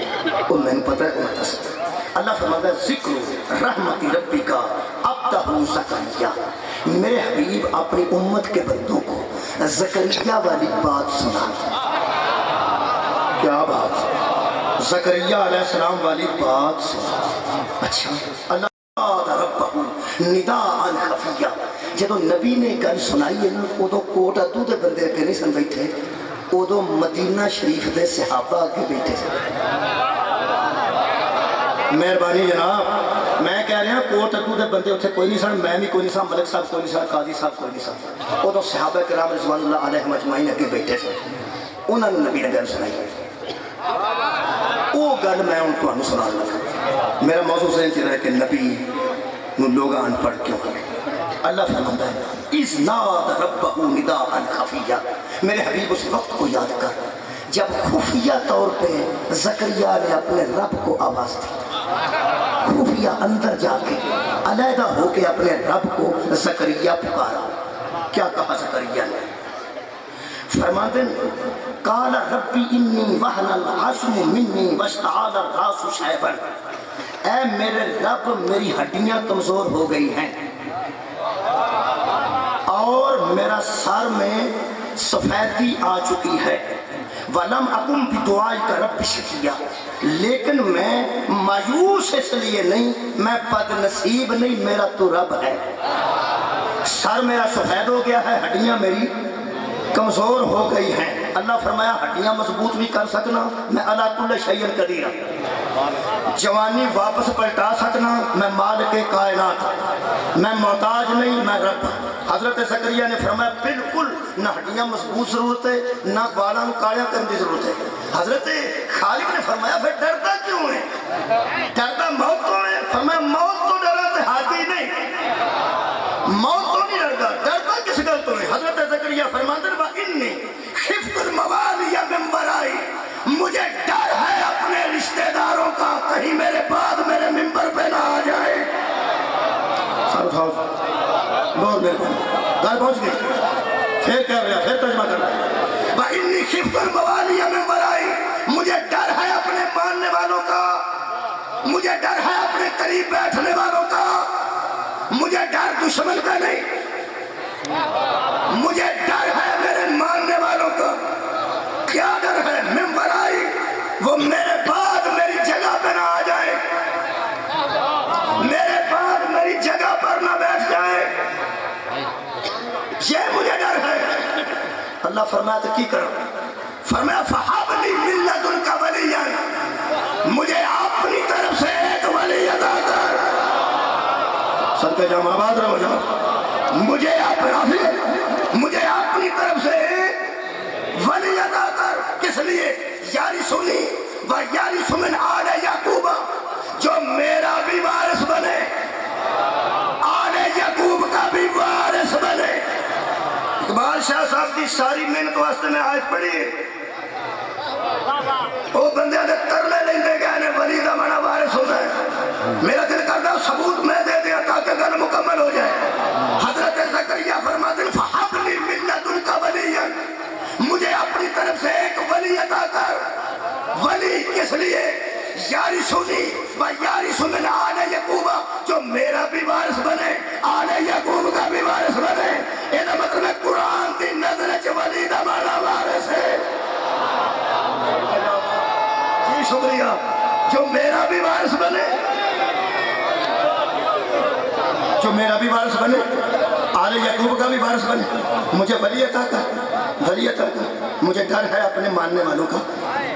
وہ میں پتہ ہے میں دس. اللہ فرماتا ہے ذکر رحمت ربی کا عبدہ زکریا. میرے حبیب اپنی امت کے بندوں کو زکریا والی بات سنا. کیا بات؟ زکریا علیہ السلام والی بات سنا. اچھا اللہ نداء خفیہ جدو نبی نے گل سنائی ہے نا ادو کوٹ ادو دے بندے اگے نہیں سن بیٹھے، ادو مدینہ شریف دے صحابہ اگے بیٹھے سن. مہربانی جناب میں کہہ رہا کوٹ ادو دے بندے اتنے کوئی نہیں سن، میں بھی کوئی نہیں سن، ملک صاحب کوئی نہیں سن، قاضی صاحب کوئی نہیں سن. ادو صحابہ کرام رضوان اللہ علیہ اجمعین اگے بیٹھے سن. انہوں نے نبی نے گل سنائی. وہ گل میں ان کو سنان لگا. میرا موضوع ذہن چ رہا کہ نبی لوگ ان پڑھ کیوں کریں. اللہ فرماتا ہے اذ نادى ربه نداء خفیا، میرے حبیب اس وقت کو یاد کر جب خفیہ طور پہ زکریا نے اپنے رب کو آواز دی، خفیہ اندر جا کے علیحدہ ہو کے اپنے رب کو زکریا پکارا۔ کیا کہا زکریا نے؟ فرماتے ہیں قال ربی انی وہن العظم منی واشتعل الراس شیبا، اے میرے رب میری ہڈیاں کمزور ہو گئی ہیں اور میرا سر میں سفیدی آ چکی ہے، وَلَمْ أَكُمْ بِدُعَائِكَ رَبِّ شَقِيًّا، لیکن میں مایوس اس لیے نہیں، میں بد نصیب نہیں، میرا تو رب ہے۔ سر میرا سفید ہو گیا ہے، ہڈیاں میری کمزور ہو گئی ہیں۔ اللہ فرمایا ہڈیاں مضبوط بھی کر سکنا، میں علی کل شیء قدیر، جوانی واپس پلٹا سکنا، میں مالک کائنات، میں محتاج نہیں، میں رب۔ حضرت زکریا نے فرمایا بالکل نہ ہڈیاں مضبوط ضرورت ہے نہ بالاں کایا کرنے کی ضرورت ہے۔ حضرت خالق نے فرمایا پھر ڈرتا کیوں ہے؟ ڈرتا موت تو ہے؟ فرمایا موت تو ڈرا تو ہاتھی نہیں، موت تو نہیں ڈرتا، ڈرتا کس گل تو ہے؟ حضرت زکریا فرماتے ہیں انی خفت الموالی من ورائی، مجھے ڈر ہے اپنے رشتہ داروں کا، کہیں میرے بعد میرے ممبر پہ نہ آ جائے۔ سر اٹھاؤ، بہت مہربانی، گھر پہنچ گئی، پھر کہہ رہا، پھر ترجمہ کر رہا ہے وَإِنِّي خِفْتُ الْمَوَالِيَ مِنْ وَرَائِي، مجھے ڈر ہے اپنے ماننے والوں کا، مجھے ڈر ہے اپنے قریب بیٹھنے والوں کا، مجھے ڈر دشمن کا نہیں، مجھے ڈر ہے میرے ماننے والوں کا۔ کیا ڈر ہے؟ من ورائی، وہ میرے بعد میری جگہ پہ نہ آ جائے، میرے بعد میری جگہ پر نہ بیٹھ جائے، یہ مجھے ڈر ہے۔ اللہ فرمایا تو کی کرو؟ فرمایا فَحَبْ لِي مِن لَدُنْكَ وَلِيًّا، مجھے اپنی طرف سے ایک ولی عطا کر۔ سر کے جام آباد رہو جاؤ، مجھے اپنی طرف سے ولی عطا کر۔ کس لیے؟ یارثنی و یارث من آل یعقوب، جو میرا بھی وارث بنے، آل یعقوب کا بھی وارث بنے۔ اقبال شاہ صاحب کی ساری محنت واسطے میں آیت پڑھی ہے، وہ بندے نے ترلے لیندے گئے نے ولی دا مانا وارث ہوتا ہے۔ میرا دل کرتا ثبوت میں دے دیا تاکہ گل مکمل ہو جائے۔ حضرت زکریا فرماتے ہیں فَحَبْ لِي مِن لَدُنْكَ وَلِيًّا، مجھے اپنی طرف سے ایک ولی عطا کر۔ ولی کس لیے؟ یارثنی و یارث من آل یعقوب، جو میرا بھی وارث بنے، آل یعقوب کا بھی وارث بنے۔ یہ مطلب ہے قرآن کی نظر چ ولی دا مانا وارث ہے۔ جی شکریہ، جو میرا بھی وارث بنے، جو میرا بھی وارث بنے، آل یعقوب کا بھی وارث بنے، مجھے ولی عطا کر، ولی عطا کر۔ مجھے ڈر ہے اپنے ماننے والوں کا،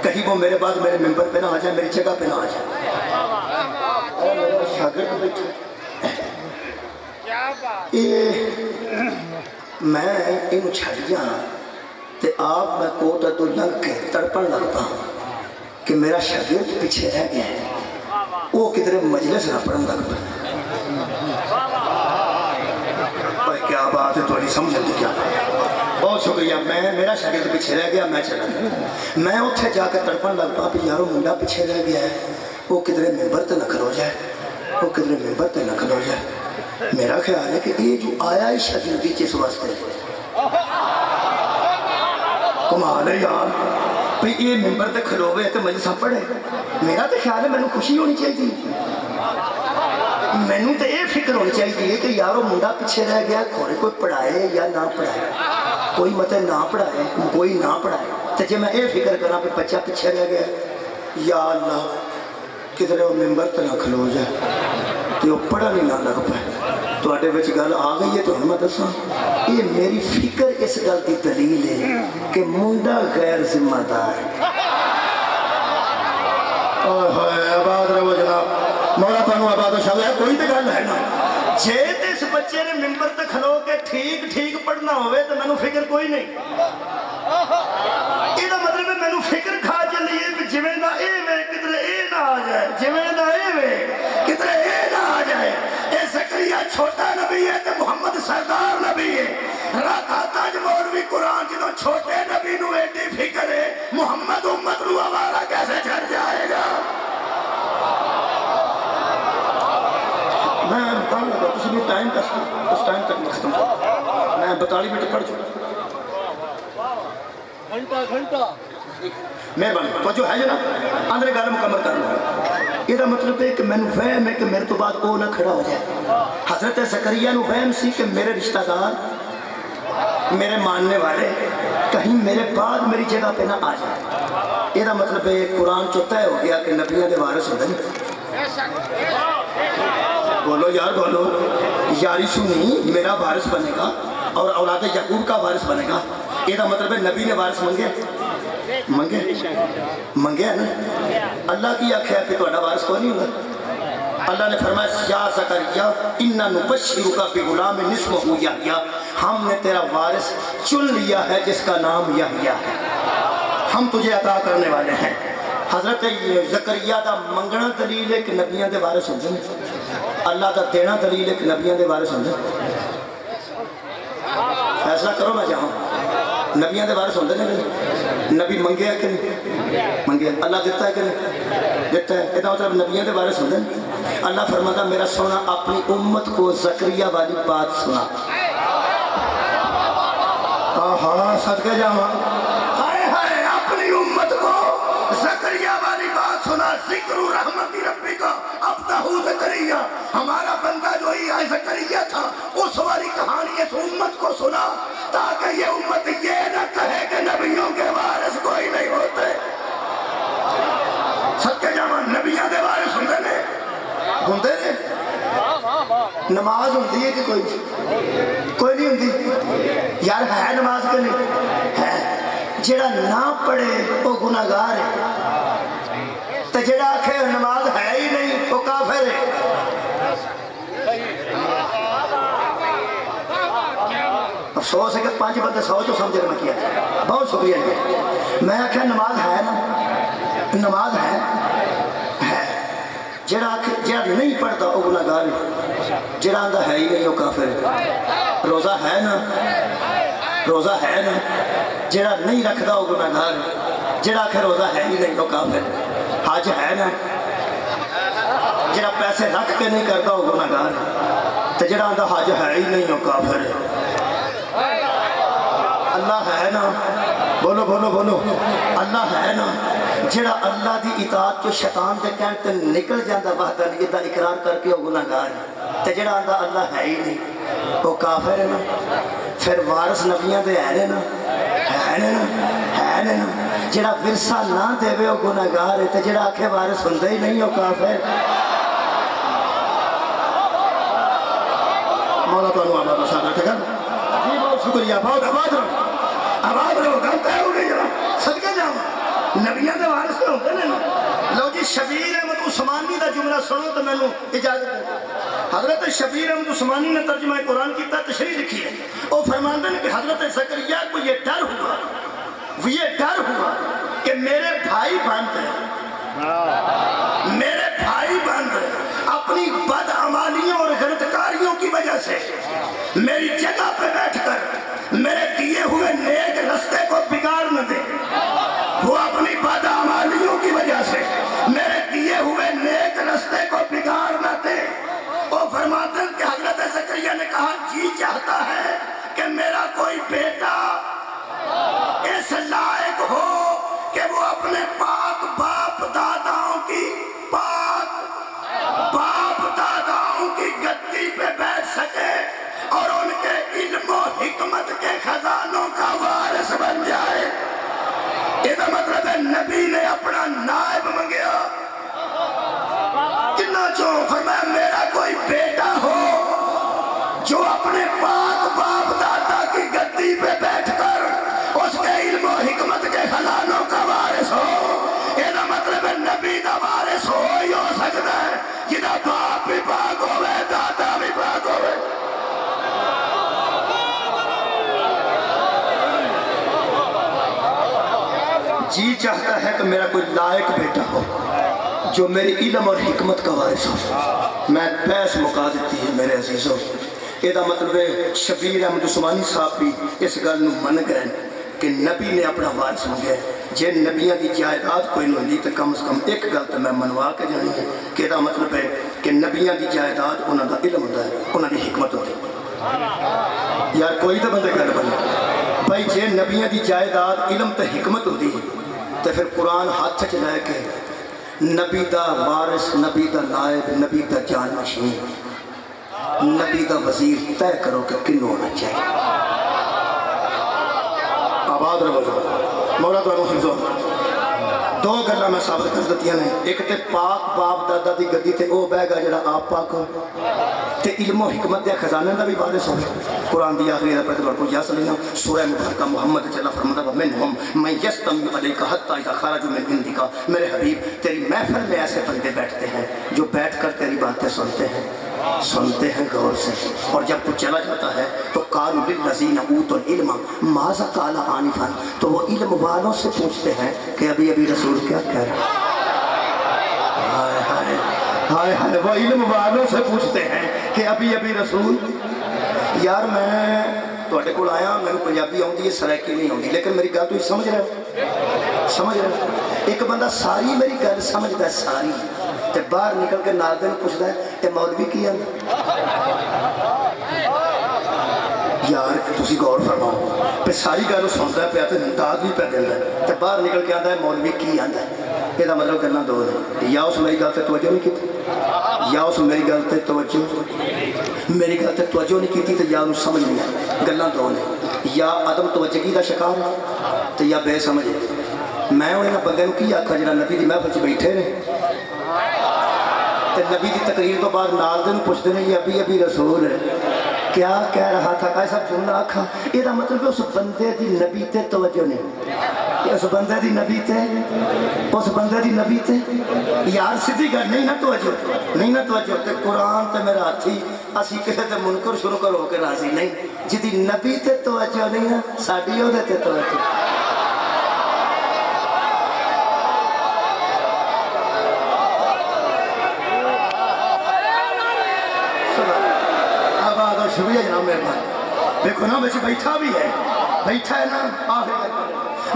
کہیں وہ میرے بعد میرے ممبر پہ نہ آ جائے، میری جگہ پہ نہ آ جائے۔ میرے شاگرد بیٹھے، میں ان چھڑیاں تے آپ میں کوٹ تو لگ کے تڑپن لگتا ہوں کہ میرا شاگرد پیچھے رہ گیا ہے، وہ کدھر مجلس نہ پڑھن لگ پہ۔ بھائی کیا بات ہے، تھوڑی سمجھ لیں کیا؟ بہت شکریہ، میرا شاگرد پیچھے رہ گیا، میں چلا گیا۔ میں اتھے جا کے تڑپن لگ پا کہ یارو منڈا پیچھے رہ گیا ہے، وہ کدھر ممبر تے نہ کھلو جائے، وہ کدھر ممبر تے نہ کھلو جائے۔ میرا خیال ہے کہ یہ جو آیا ہے شاگردی کس واسطے؟ کمال ہے یار، بھئی یہ ممبر تے کھلوے تے مجلساں پڑھے، میرا تو خیال ہے مینوں خوشی ہونی چاہیے، مینوں تو یہ فکر ہونی چاہیے کہ یارو منڈا پیچھے رہ گیا، کوئی پڑھائے یا نہ پڑھائے، کوئی مطلب نہ پڑھائے کوئی نہ پڑھائے، تو جی میں یہ فکر کرا کہ بچہ پیچھے رہ گیا، یا اللہ کدھر وہ ممبر تے نہ کھلو جائے تو وہ پڑھا نہیں نہ لگ پائے۔ تواڈے وچ گل آ گئی ہے تو ہن میں دساں، یہ میری فکر اس گل کی دلیل ہے کہ منڈا غیر ذمہ دار ہے۔ آباد رہو جناب، مولا تانوں آباد و شاد ہے، کوئی تو گل ہے نا۔ جے تے اس بچے نے ممبر تے کھلو کے ٹھیک ٹھیک پڑھنا ہوئے تو مینوں فکر کوئی نہیں، یہ مطلب ہے مینوں فکر کھا چلی ہے کہ جویں دا اے وے کدھر اے نہ آ جائے، جویں دا اے وے کدھر اے نہ آ جائے۔ اے زکریا چھوٹا نبی ہے کہ محمد سردار نبی ہے رکھاتا مولوی قرآن جدو چھوٹے نبی نو ایڈی فکر ہے محمد امت نو ہمارا کیسے چھڑ جائے گا میں بتاؤں لگا کسی بھی ٹائم کا اس ٹائم تک مختم میں 42 منٹ پڑھ چکا گھنٹہ مہربانی تو جو ہے جناب اندر گل مکمل کر لوں یہ مطلب ہے کہ میں نے فہم ہے کہ میرے تو بعد وہ نہ کھڑا ہو جائے حضرت زکریا نو فہم سی کہ میرے رشتہ دار میرے ماننے والے کہیں میرے بعد میری جگہ پہ نہ آ جائے یہ مطلب ہے قرآن چو طے ہو گیا کہ نبیوں کے وارث ہوتے ہیں بولو یار بولو یاری سنی میرا وارث بنے گا اور اولاد یعقوب کا وارث بنے گا یہ مطلب ہے نبی نے وارث منگے ہے نا اللہ کی آخیا کہ تہاڈا وارث کوئی نہیں ہوگا اللہ نے فرمایا یا زکریا انا نبشرک بغلام اسمہ یحییٰ ہم نے تیرا وارث چن لیا ہے جس کا نام یحییٰ ہے ہم تجھے عطا کرنے والے ہیں حضرت زکریا دا منگنا دلیل ہے کہ نبیوں دے وارث ہوندے نے اللہ دا دینا دلیل ہے کہ نبیوں دے وارث ہوندے فیصلہ کرو میں جاؤں نبیوں دے وارث ہوندے نے نبی منگے ہے کہ نہیں منگے اللہ دیتا ہے کہ نہیں دیتا ہے یہ مطلب نبیوں دے وارث ہوندے نے اللہ فرماتا میرا سونا اپنی امت کو زکریا والی بات سنا ہاں صدقے جاواں ہائے ہائے اپنی امت کو زکریا والی بات سنا ذکر رحمت ربی کا عبدہ زکریا ہمارا بندہ جو ہی زکریا تھا اس والی کہانی اس امت کو سنا تاکہ یہ امت یہ نہ کہے کہ نبیوں کے وارث کوئی نہیں ہوتے صدقے جاواں نبیوں کے وارث ہوندے نے نماز ہوندی ہے کہ کوئی نہیں ہوندی یار ہے نماز کے نہیں ہے جڑا نہ پڑھے وہ گناہگار ہے تو جڑا آکھے نماز ہے ہی نہیں وہ کافر ہے افسوس ہے کہ 5 بندے 100 جو سمجھے میں کیا بہت شکریہ ہے میں آکھا نماز ہے نا نماز ہے جڑا نہیں پڑھتا وہ گناہگار ہے جڑا آندا ہے ہی نہیں وہ کافر ہے روزہ ہے نا جڑا نہیں رکھتا وہ گناہگار ہے جڑا آکھے روزہ ہے ہی نہیں وہ کافر ہے حج ہے نا جڑا پیسے رکھ کے نہیں کرتا وہ گناہگار ہے تو جڑا آندا حج ہے ہی نہیں وہ کافر ہے اللہ ہے نا بولو بولو بولو اللہ ہے نا جڑا اللہ دی اطاعت کے شیطان دے کہن تے نکل جاندا وحدانیت دا اقرار کر کے وہ گناہگار ہے تے جڑا آندا اللہ ہے ہی نہیں وہ کافر ہے نا پھر وارث نبیوں دے ہے نا جڑا ورثہ نہ دے وہ گناہگار ہے تے جڑا آکھے وارث ہوندا ہی نہیں وہ کافر مولا تو آباد صاحب ٹھیک ہے جی بہت شکریہ بہت آباد رہو گھنٹہ ہو گئی جناب صدقے جاؤں نبیوں کے وارث تو ہوتے ہیں لو جی شبیر احمد عثمانی دا جملہ سنو تو میں نے اجازت دے حضرت شبیر احمد عثمانی نے ترجمہ قرآن کیتا تشریح لکھی ہے وہ فرماتے ہیں کہ حضرت زکریا کو یہ ڈر ہوا کہ میرے بھائی بند اپنی بدعمالیوں اور غلطکاریوں کی وجہ سے میری جگہ پہ بیٹھ کر میرے دیے ہوئے نیک رستے کو بگاڑ نہ دے وہ اپنی بدعمالیوں کی وجہ سے میرے دیے ہوئے نیک رستے کو بگاڑ نہ دے وہ فرماتے ہیں کہ حضرت زکریا نے کہا جی چاہتا ہے کہ میرا کوئی بیٹا اس لائق ہو کہ وہ اپنے پاک باپ داداؤں کی گدی پہ بیٹھ سکے اور ان کے علم و حکمت کے خزانوں کا وارث بن جائے یہ مطلب ہے نبی نے اپنا نائب منگیا کنا چوں فرمایا میرا کوئی بیٹا ہو جو اپنے پاک باپ دادا کی گدی پہ بیٹھ کر اس کے علم و حکمت کے خزانوں کا وارث ہو یہ مطلب ہے نبی دا وارث ہو ہی ہو سکتا ہے جدا باپ بھی پاک ہوئے دادا بھی پاک ہوئے جی چاہتا ہے کہ میرا کوئی لائق بیٹا ہو جو میری علم اور حکمت کا وارث ہو میں بحث مکا دیتی ہے میرے عزیزوں یہ مطلب ہے شبیر احمد عثمانی صاحب بھی اس گل من گئے کہ نبی نے اپنا وارث منگیا جے نبیاں دی جائیداد کوئی نہیں ہوندی تو کم از کم ایک گل تو میں منوا کے جانی ہے کہ یہ مطلب ہے کہ نبیاں دی جائیداد انہاں دا علم ہوتا ہے، انہاں دی حکمت ہوتی ہے۔ یار کوئی تو بندے گل بنے بھائی جے نبیاں دی جائیداد علم تے حکمت ہوتی ہے تو پھر قرآن ہاتھ چ لے کے نبی دا وارث، نبی دا نائب، نبی دا جان نشین، نبی دا وزیر طے کرو کہ کنوں ہونا چاہیے۔ آباد رہو مولا تو حفظو۔ دو گلاں میں ثابت کر دیتی ہیں، ایک تے پاک باپ دادا دی گدی تے او بہ گا جڑا آپ پاک ہو تے علم و حکمت دے خزانے دا بھی وارث ہو۔ قرآن دی آخری آیت پر کو یا سلینا سورہ مبارکہ محمد چلا فرماتا ہے منہم من یستمع علیک حتی اذا خرجوا من عندک، میرے حبیب تیری محفل میں ایسے بندے بیٹھتے ہیں جو بیٹھ کر تیری باتیں سنتے ہیں غور سے، اور جب تو چلا جاتا ہے تو قالوا للذین اوتوا العلم ماذا قال آنفا، تو وہ علم والوں سے پوچھتے ہیں کہ ابھی رسول کیا کہہ رہا ہے۔ ہائے ہائے وہ علم والوں سے پوچھتے ہیں کہ ابھی رسول۔ یار میں تواڈے کول آیا، میں پنجابی آؤندی ہے، سرائکی نہیں آؤندی، لیکن میری گل تو سمجھ رہے ہو؟ ایک بندہ ساری میری گل سمجھدا ہے، ساری تے باہر نکل کے نال دے نوں پوچھدا ہے تے مولوی کی آندا؟ یار تسی غور فرماؤ، پہ ساری گل سندا ہے پیا تے داد بھی پہ دیندا ہے تے باہر نکل کے آندا ہے مولوی کی آندا ہے۔ یہ مطلب گلاں دو نے، یا اس میری گل تے توجہ نہیں کی، یا اس میری گل تے توجہ نہیں کی تے یا انہوں سمجھ نہیں آئی۔ گلاں دو نے، یا عدم توجہی دا شکار ہے تے یا بے سمجھ ہے۔ میں انہاں بندے نوں کی آکھاں جڑا نبی دی محفل چ بیٹھے نے تے نبی دی تقریر تو بعد نال دے نوں پوچھدے نے یہ ابھی رسول ہے کیا کہہ رہا تھا، کیسا جملہ آکھا؟ یہ مطلب کہ اس بندے دی نبی تے توجہ نہیں، اس بندے دی نبی تے یار سیدھی گل نہیں نہ توجہ تے قرآن تے میرا ہاتھی اسی کسے تے منکر شروع کرو کے راضی نہیں، جدی نبی تے توجہ نہیں ہے ساڈی او دے تے توجہ۔ شکریہ جناب مہربان۔ دیکھو نا ویسے بیٹھا بھی ہے، بیٹھا ہے نا آخر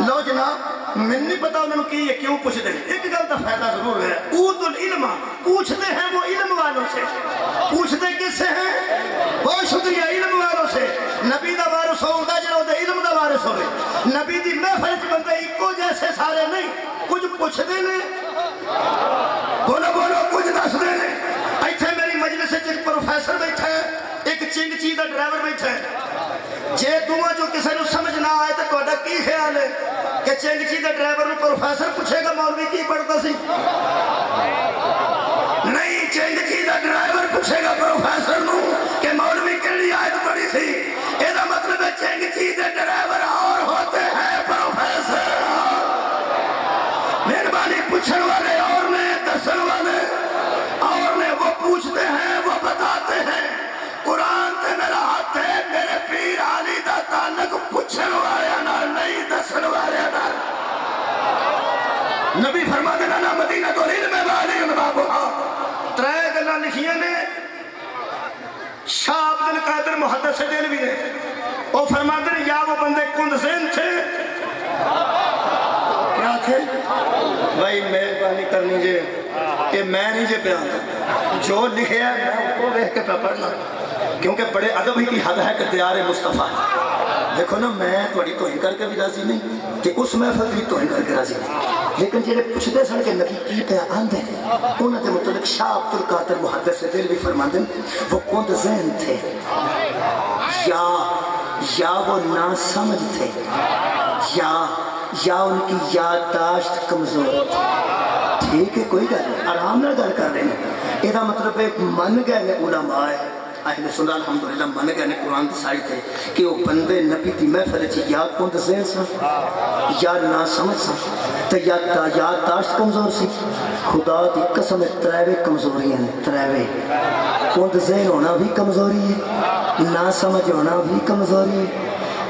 لو جناب، میں نہیں پتا انہوں نے کی یہ کیوں پوچھ دیں۔ ایک گل کا فائدہ ضرور ہے، اوت العلم پوچھتے ہیں وہ علم والوں سے، پوچھتے کس سے ہیں؟ بہت شکریہ علم والوں سے۔ نبی دا وارث ہوگا جنہوں دے علم دا وارث ہوگے۔ نبی دی محفل چ بندے ایکو جیسے سارے نہیں، کچھ پوچھتے نے، بولو کچھ دستے نے۔ ایتھے میری مجلس ایک پروفیسر بیٹھا ہے، ایک چنگچی دا ڈرائیور بیٹھا ہے۔ جے دوہاں جو کسی نو سمجھ نہ آئے تو تہاڈا کی خیال ہے کہ Chingchi the driver know professor پوچھے گا مولوی کی پڑھتا سی؟ نہیں، چنگچی دا ڈرائیور پوچھے گا پروفیسر نو کہ مولوی کیڑی آیت پڑھی سی۔ یہ مطلب ہے چنگچی دے ڈرائیور اور ہوتے ہیں پروفیسر۔ مہربانی پوچھن والے اور نے، دسن والے اور نے، وہ پوچھتے ہیں، وہ بتاتے ہیں۔ قرآن تے میرا ہاتھ ہے، میرے پیر علی دا تعلق پوچھن والے نال نہیں، دسن والے نال۔ نبی فرما دینا نا مدینہ تو علم والی بابا ترے گلاں لکھیاں نے شاہ عبد القادر محدث دہلوی نے۔ وہ فرماتے ہیں یا وہ بندے کند ذہن تھے، کیا تھے؟ بھائی مہربانی کرنی جے کہ میں نہیں جے بیان جو لکھے ہے میں وہ دیکھ کے پڑھنا، کیونکہ بڑے ادب ہی کی حد ہے کہ دیار مصطفیٰ۔ دیکھو نا میں تھوڑی توہین کر کے بھی راضی نہیں کہ اس محفل بھی توہین کر کے راضی نہیں، لیکن جڑے پوچھتے سن کہ نبی کی پہ آندے انہوں نے متعلق شاہ عبد القادر محدث دہلوی فرماتے ہیں وہ کند ذہن تھے یا وہ نا سمجھ تھے یا ان کی یادداشت کمزور تھی۔ ٹھیک ہے، کوئی گل نہیں، آرام نال گل کر رہے ہیں۔ یہ مطلب ہے من گئے نے علماء اہل سنت الحمدللہ من گئے نے قرآن کی سائٹ ہے کہ وہ بندے نبی دی محفل چ یا کند ذہن سن یا نہ سمجھ سن تو یا یادداشت کمزور سی۔ خدا دی قسم تریوے کمزوریاں نے، تریوے کند ذہن ہونا بھی کمزوری ہے، نہ سمجھ ہونا بھی کمزوری ہے،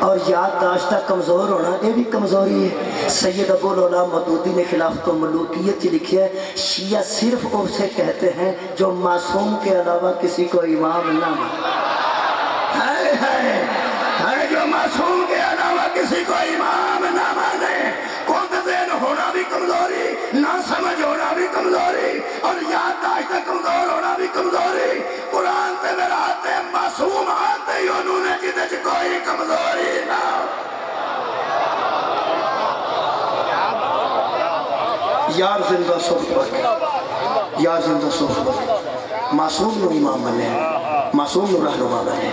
اور یادداشتہ کمزور ہونا یہ بھی کمزوری ہے۔ سید ابو العلا مودودی نے خلافت و ملوکیت لکھا ہے شیعہ صرف اسے کہتے ہیں جو معصوم کے علاوہ کسی کو امام نہ مانے۔ ہے جو معصوم کے علاوہ کسی کو امام نہ مانے، خود ذہن ہونا بھی کمزوری، نہ سمجھ ہونا بھی کمزوری، اور یادداشت کمزور ہونا بھی کمزوری۔ قرآن سے میرا آتے معصوم آتے ہی انہوں نے جدے کوئی کمزوری نہ۔ یار زندہ صحبت، یار زندہ صحبت، معصوم نو امام بنے، معصوم نو رہنما بنے،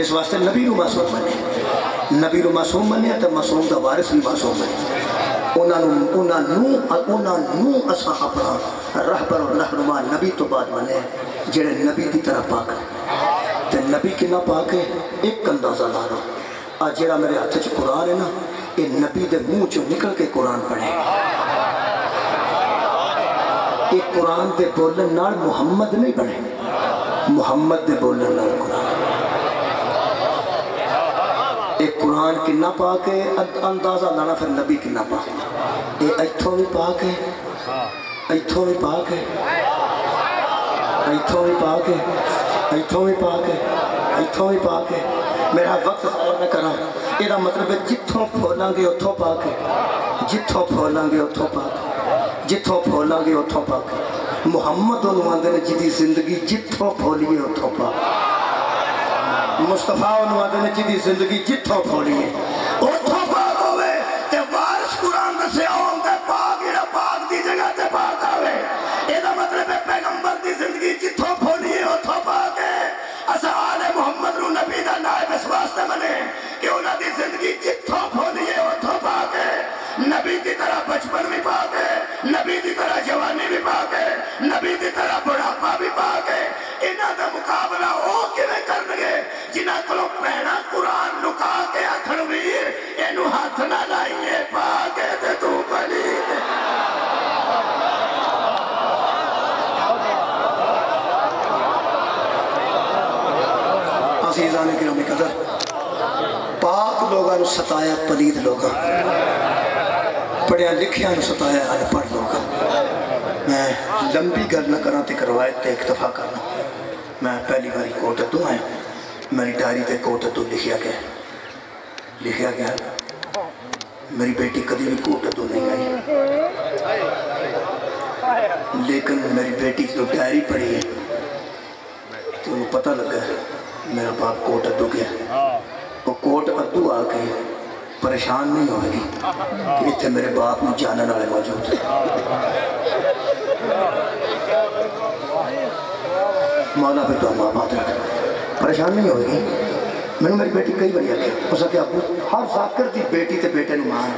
اس واسطے نبی نو معصوم بنے، نبی نو معصوم بنے تو معصوم دا وارث بھی معصوم بنے۔ انہاں نو اساں اپنا رہبر اور رہنما نبی تو بعد بنے جڑے نبی دی طرح پاک ہیں۔ تے نبی کنا پاک ہے ایک اندازہ لا لو، آج جڑا میرے ہاتھ چ قرآن ہے نا، یہ نبی دے منہ چوں نکل کے قرآن پڑھے۔ ایک قرآن دے بولن نال محمد نہیں بنے، محمد دے بولن نال قرآن۔ ایک قرآن کنا پاک ہے اندازہ لانا پھر نبی کنا پاک ہے۔ یہ ایتھوں بھی پاک ہے، ایتھوں بھی پاک ہے، ایتھوں بھی پاک ہے، ایتھوں بھی پاک ہے، ایتھوں بھی پاک ہے۔ میرا وقت ضائع نہ کرا، یہ مطلب ہے جتھوں پھولاں گے اتھوں پاک ہے، جتھوں پھولاں گے اتھوں پاک ہے، جتھوں پھولاں گے اتھوں پاک ہے۔ محمد انہوں آندے نے جدی زندگی جتھوں پھولیے اتھوں پاک ہے۔ مصطفیٰ انہوں آندے نے جدی زندگی جتھوں پھولیے اتھوں پاک ہوئے۔ تے وارث قرآن دسے آن دے پاک ایڑا پاک دی جگہ تے پاک آوے۔ یہ مطلب ہے پیغمبر دی زندگی جتھوں پھولیے اتھوں پاک ہے۔ اسا آل محمد رو نبی دا نائب اس واسطے بنے کہ انہاں دی زندگی جتھوں پھولیے اتھوں پاک ہے۔ نبی دی طرح بچپن بھی پاک ہے، نبی دی طرح جوانی بھی پاک ہے، نبی دی طرح بڑھاپا بھی پاک ہے۔ انہاں دا مقابلہ او کیویں کرنگے جنہاں کولوں پہنا قرآن لکا کے آکھن ویر اینو ہاتھ نہ لائیے پاک ہے تے تو پلید ہے۔ عزیزان گرامی قدر، پاک لوگاں نو ستایا پلید لوگاں، پڑھیا لکھیا نو ستایا ان پڑھ لوگاں۔ میں لمبی گل نہ کرنا تے روایت تے اکتفا کرنا۔ میں پہلی باری کوٹ ادو آیا، میری ڈائری تے کوٹ ادو لکھیا گیا، میری بیٹی کدی بھی کوٹ ادو نہیں آئی، لیکن میری بیٹی جو ڈائری پڑھی ہے تو انہوں پتہ لگا ہے میرا باپ کوٹ ادو گیا۔ وہ کوٹ ادو آ کے پریشان نہیں ہوئے گی کہ اتنے میرے باپ میں جانن والے موجود ہیں۔ مولا پہ تو ہم آباد رکھ پریشان نہیں ہوئے گی۔ میں نے میری بیٹی کئی باری آگیا اس کہ ابو ہر ذاکر دی بیٹی تے بیٹے نو مان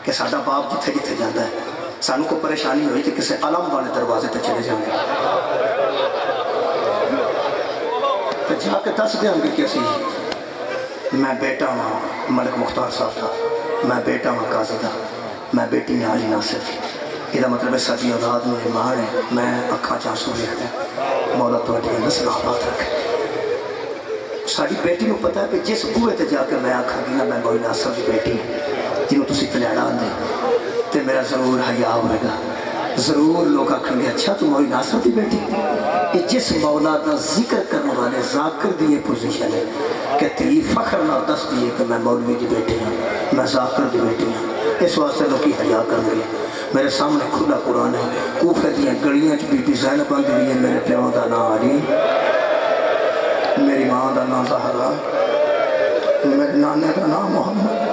کہ ساڈا باپ جتھے جتھے جاندہ ہے سانو کو پریشانی ہوئی کہ کسے علم والے دروازے تے چلے جائیں گے تو جا کے دس دیں گے کہ اسی میں بیٹا ہوں ملک مختار صاحب تھا، میں بیٹا ہوں قاضی دا، میں بیٹی میں علی ناصر تھی۔ یہ مطلب ہے ساری اولاد میں ایمان ہے، میں اکھاں چانسو رکھتا ہے، مولا تواڈی نسل آباد رکھے۔ ساری بیٹی کو پتا ہے کہ جس بوئے تے جا کے میں آکھاں گی نا میں مولا ناصر دی بیٹی جنہوں تسی تلیاڑا آندے تے میرا ضرور حیا ہوئے گا، ضرور لوگ آکھیں گے اچھا تو مولا ناصر دی بیٹی۔ یہ جس مولا دا ذکر کرنے والے ذاکر دی یہ پوزیشن ہے کہ تیری فخر نہ دس دیئے کہ میں مولوی دی بیٹی ہوں، میں ذاکر دی بیٹی ہوں۔ اس واسطے لوگ کی حیا کر گئے۔ میرے سامنے کھلا قرآن ہے، کوفے دیاں گلیاں چ بی بی زینب بندی ہوئی ہے، میرے پیو دا نام علی، میری ماں دا نام زہرا، میرے نانے دا نام محمد۔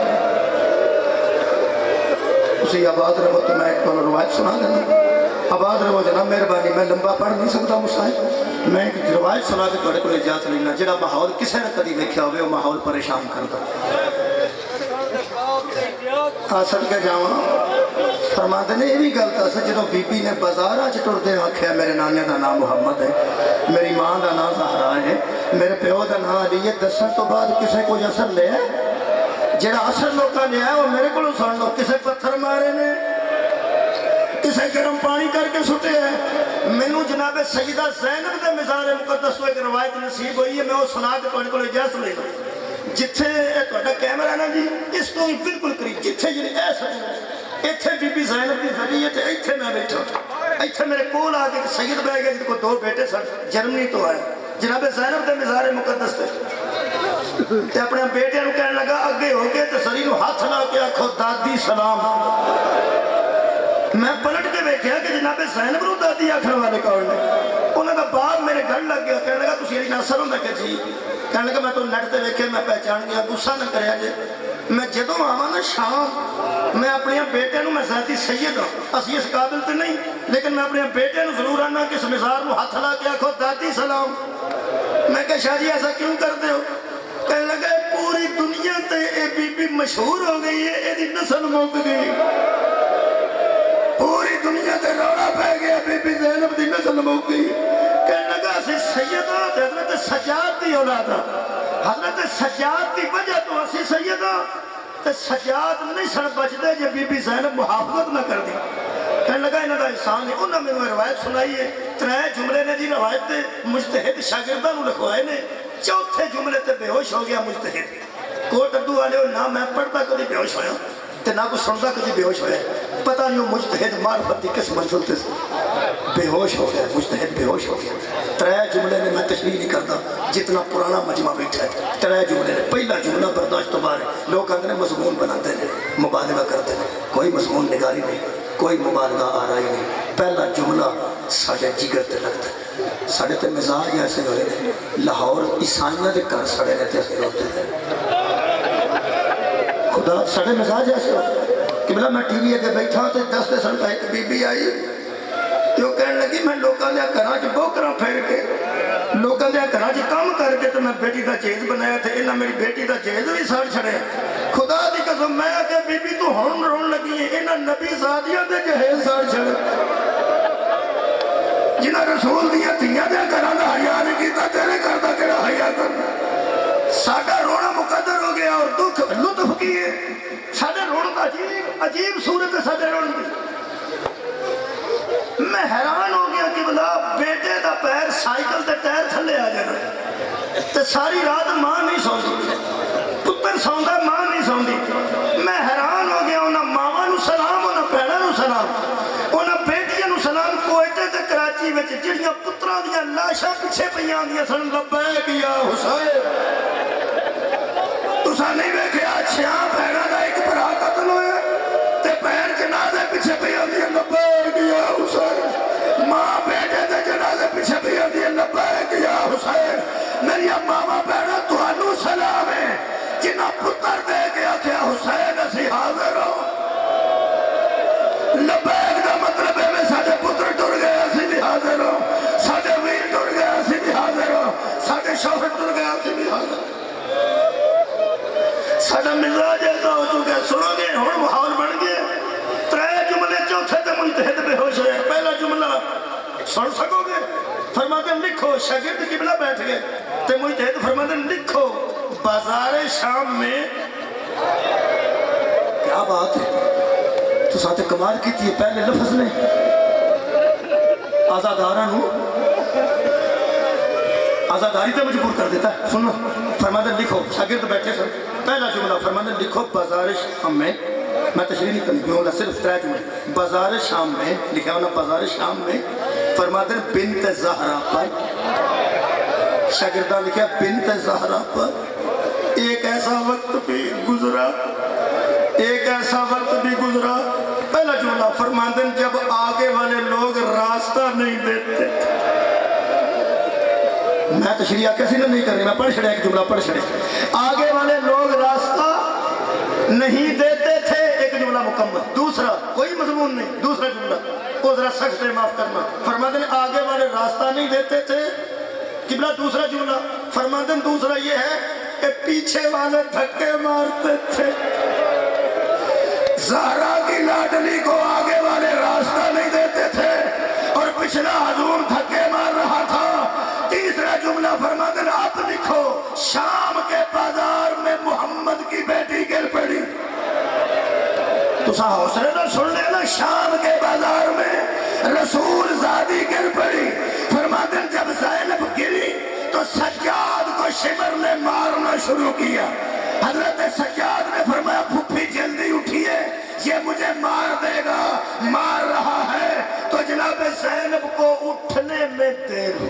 اسی آباد رہو تو میں ایک تو روایت سنا دینا، آباد رہو جناب مہربانی، میں لمبا پڑھ نہیں سکتا مسائل، میں ایک روایت سنا کے تھوڑے کو اجازت لینا جڑا ماحول کسے نے کدی دیکھا ہوئے وہ ماحول پریشان کرتا۔ صدقے جاواں فرماتے نے یہ بھی گل دس جدوں بی بی نے بازاراں چ ٹردے آکھیا میرے نانے دا نام محمد ہے، میری ماں دا نام زہرا ہے، میرے پیو دا نام علی ہے، دسن تو بعد کسے کوئی اثر لے جڑا اثر لوکاں نے ہے وہ میرے کو سن لو، کسے پتھر مارے نے، کسے گرم پانی کر کے سٹے ہے۔ مینوں جناب سیدہ زینب دے مزار مقدس تو ایک روایت نصیب ہوئی ہے، میں وہ سنا کے تواڈے کول اجازت لے لوں۔ جتھے تہاڈا کیمرہ نا جی اس تو بالکل قریب جتھے جی اے سجدہ ایتھے بی بی زینب دی ذریعے تے ایتھے میں بیٹھا ایتھے میرے کول آ کے سید بیٹھ گئے جن کو 2 بیٹے سن جرمنی تو آئے جناب زینب دے مزار مقدس تے تے اپنے بیٹے نو کہنے لگا اگے ہو کے تے سری نو ہاتھ لا کے آکھو دادی سلام. میں پلٹ کے ویکھیا کہ جناب زینب نو دادی آکھن والے کون نے. انہاں دا باپ میرے گھر لگ گیا, کہنے لگا تسی علی ناصر ہو؟ میں کہ جی. کہنے لگا میں تو نیٹ تے ویکھیا, میں پہچان گیا, غصہ نہ کریا جے. میں جدوں آواں نا شام, میں اپنے بیٹے نو, میں ذاتی سید ہوں, اسی اس قابل تے نہیں, لیکن میں اپنے بیٹے نو ضرور آنا کہ اس مزار نو ہاتھ لا کے آکھو دادی سلام. میں کہ شاہ جی ایسا کیوں کرتے ہو؟ کہنے لگا پوری دنیا تے اے بی بی مشہور ہو گئی ہے, اے دی نسل مک گئی. پوری دنیا تے روڑا پہ گیا, بی بی زینب دی نسل مک گئی. کہنے لگا اسی سید ہوں, حضرت سجاد دی اولاد ہوں, حضرت سجاد دی وجہ تو اسی سید ہوں, تے سجاد نہیں سن بچدے جے بی بی زینب محافظت نہ کر دی. کہنے لگا انہاں دا احسان ہے. انہاں میں روایت سنائی ہے, 3 جملے نے جی روایت تے مجتہد شاگرداں نو لکھوائے نے. چوتھے جملے تے بے ہوش ہو گیا مجتہد. کوٹ اردو والے ہو, نہ میں پڑھتا کبھی بے ہوش ہویا تے نہ کوئی سنتا کبھی بے ہوش ہویا. پتہ نہیں مجتہد معرفت دی کس منزل تے بے ہوش ہو گیا, مجتہد بے ہوش ہو گیا. 3 جملے نے میں تشریح نہیں کرتا, جتنا پرانا مجمع بیٹھا ہے 3 جملے نے. پہلا جملہ برداشت تو باہر ہے. لوگ کہتے ہیں مضمون بناتے ہیں, مبالغہ کرتے ہیں. کوئی مضمون نگاری نہیں, کوئی مبالغہ آرائی نہیں. پہلا جملہ ساڑھے جگر تے لگتا ہے. ساڑھے تے مزاج ایسے ہوئے ہیں, لاہور عیسائیاں دے کر سڑے رہتے ایسے ہوتے ہیں. خدا ساڑھے مزاج ایسے ہوتے ہیں کہ بلا میں ٹی وی اگے بیٹھا تے 10 سال کا ایک بی بی آئی, تو کہنے لگی میں لوکاں دے گھراں چ بوکراں پھیر کے, لوکاں دے گھراں چ کام کر کے تے میں بیٹی دا جہیز بنایا تے انہاں میری بیٹی دا جہیز بھی ساڑ چھڑے. خدا دی قسم میں کہ بی بی تو ہن رون لگی ہے, انہاں نبی زادیاں دے جہیز ساڑ چھڑے. جنہاں رسول دیاں دھیاں دے گھراں دا حیا نہیں کیتا, تیرے گھر دا کیڑا حیا کرنا. ساڈا رونا مقدر ہو گیا اور دکھ لطف کی ہے. ساڈے رون دا عجیب صورت ہے ساڈے رون دی. میں حیران ہو گیا کہ بلا بیٹے دا پیر سائیکل تے ٹائر تھلے آ جانا تے ساری رات ماں نہیں سوندی, پتر سوندا ماں نہیں سوندی. میں حیران ہو گیا, انہاں ماواں نو سلام, انہاں بھیڑاں نو سلام, انہاں بیٹیاں نو سلام. کوئٹے تے کراچی وچ جڑیاں پتراں دیاں لاشاں پیچھے پیاں ہوندیاں سن, لبیک یا حسین. تساں نہیں ویکھیا 6 بھیڑاں دا ایک بھرا قتل ہویا تے بہن جنازے پیچھے پئی ہوندی ہے, لبیک یا حسین. ماں بیٹے دے جنازے پیچھے پئی ہوندی ہے, لبیک یا حسین. میری ماما بہناں تہانوں سلام ہے جنہاں پتر دے کے آکھیا حسین اسی حاضر ہو. لبیک دا مطلب ہے میں ساڈے پتر ٹر گئے اسی بھی حاضر ہو, ساڈے ویر ٹر گئے اسی بھی حاضر ہو, ساڈے شوہر ٹر گئے اسی بھی حاضر ہو. ساڈا مزاج ایسا ہو چکا ہے. سنو گے ہن ماحول بن گیا. 3 جملے چوتھے تے مجتہد بے ہوش ہوئے. پہلا جملہ سن سکو گے؟ فرماتے ہیں لکھو. شاگرد قبلہ بیٹھ گئے تے مجتہد فرماتے ہیں لکھو بازار شام میں. کیا بات ہے, تو ساتھ کمال کی تھی. پہلے لفظ نے آزادارانو آزاداری تے مجبور کر دیتا ہے. سنو, فرماتے ہیں لکھو. شاگرد بیٹھے سن. پہلا جملہ فرماتے ہیں لکھو بازار شام میں. میں تشریح نہیں کرنی کیوں, صرف 3 جملے. بازار شام میں لکھا ہونا, بازار شام میں. فرماتے ہیں بنت زہرا پر. شاگردہ لکھا بنت زہرا پر. ایک ایسا وقت بھی گزرا, ایک ایسا وقت بھی گزرا. پہلا جملہ فرماتے ہیں جب آگے والے لوگ راستہ نہیں دیتے. میں تشریح کیسے نہیں کر رہی, میں پڑھ چھڑے, ایک جملہ پڑھ چھڑے. آگے والے لوگ راستہ نہیں دیتے تھے, ایک جملہ مکمل. دوسرا کوئی مضمون نہیں, دوسرا جملہ وہ ذرا سخت ہے, معاف کرنا. فرماتے ہیں آگے والے راستہ نہیں دیتے تھے. قبلہ دوسرا جملہ فرماتے ہیں دوسرا یہ ہے کہ پیچھے والے دھکے مارتے تھے. زہرا کی لاڈلی کو آگے والے راستہ نہیں دیتے تھے اور پچھلا حضور دھکے مار رہا تھا. تیسرا جملہ فرماتے ہیں آپ لکھو شام کے بازار میں محمد کی بیٹی گر پڑی. تو سا حوصلے نہ سن لینا, شام کے بازار میں رسول زادی گر پڑی. فرماتے ہیں جب زینب گری تو سجاد کو شمر نے مارنا شروع کیا. حضرت سجاد نے فرمایا پھپھی جلدی اٹھیے, یہ مجھے مار دے گا. مار رہا ہے تو جناب زینب کو اٹھنے میں دیر ہو.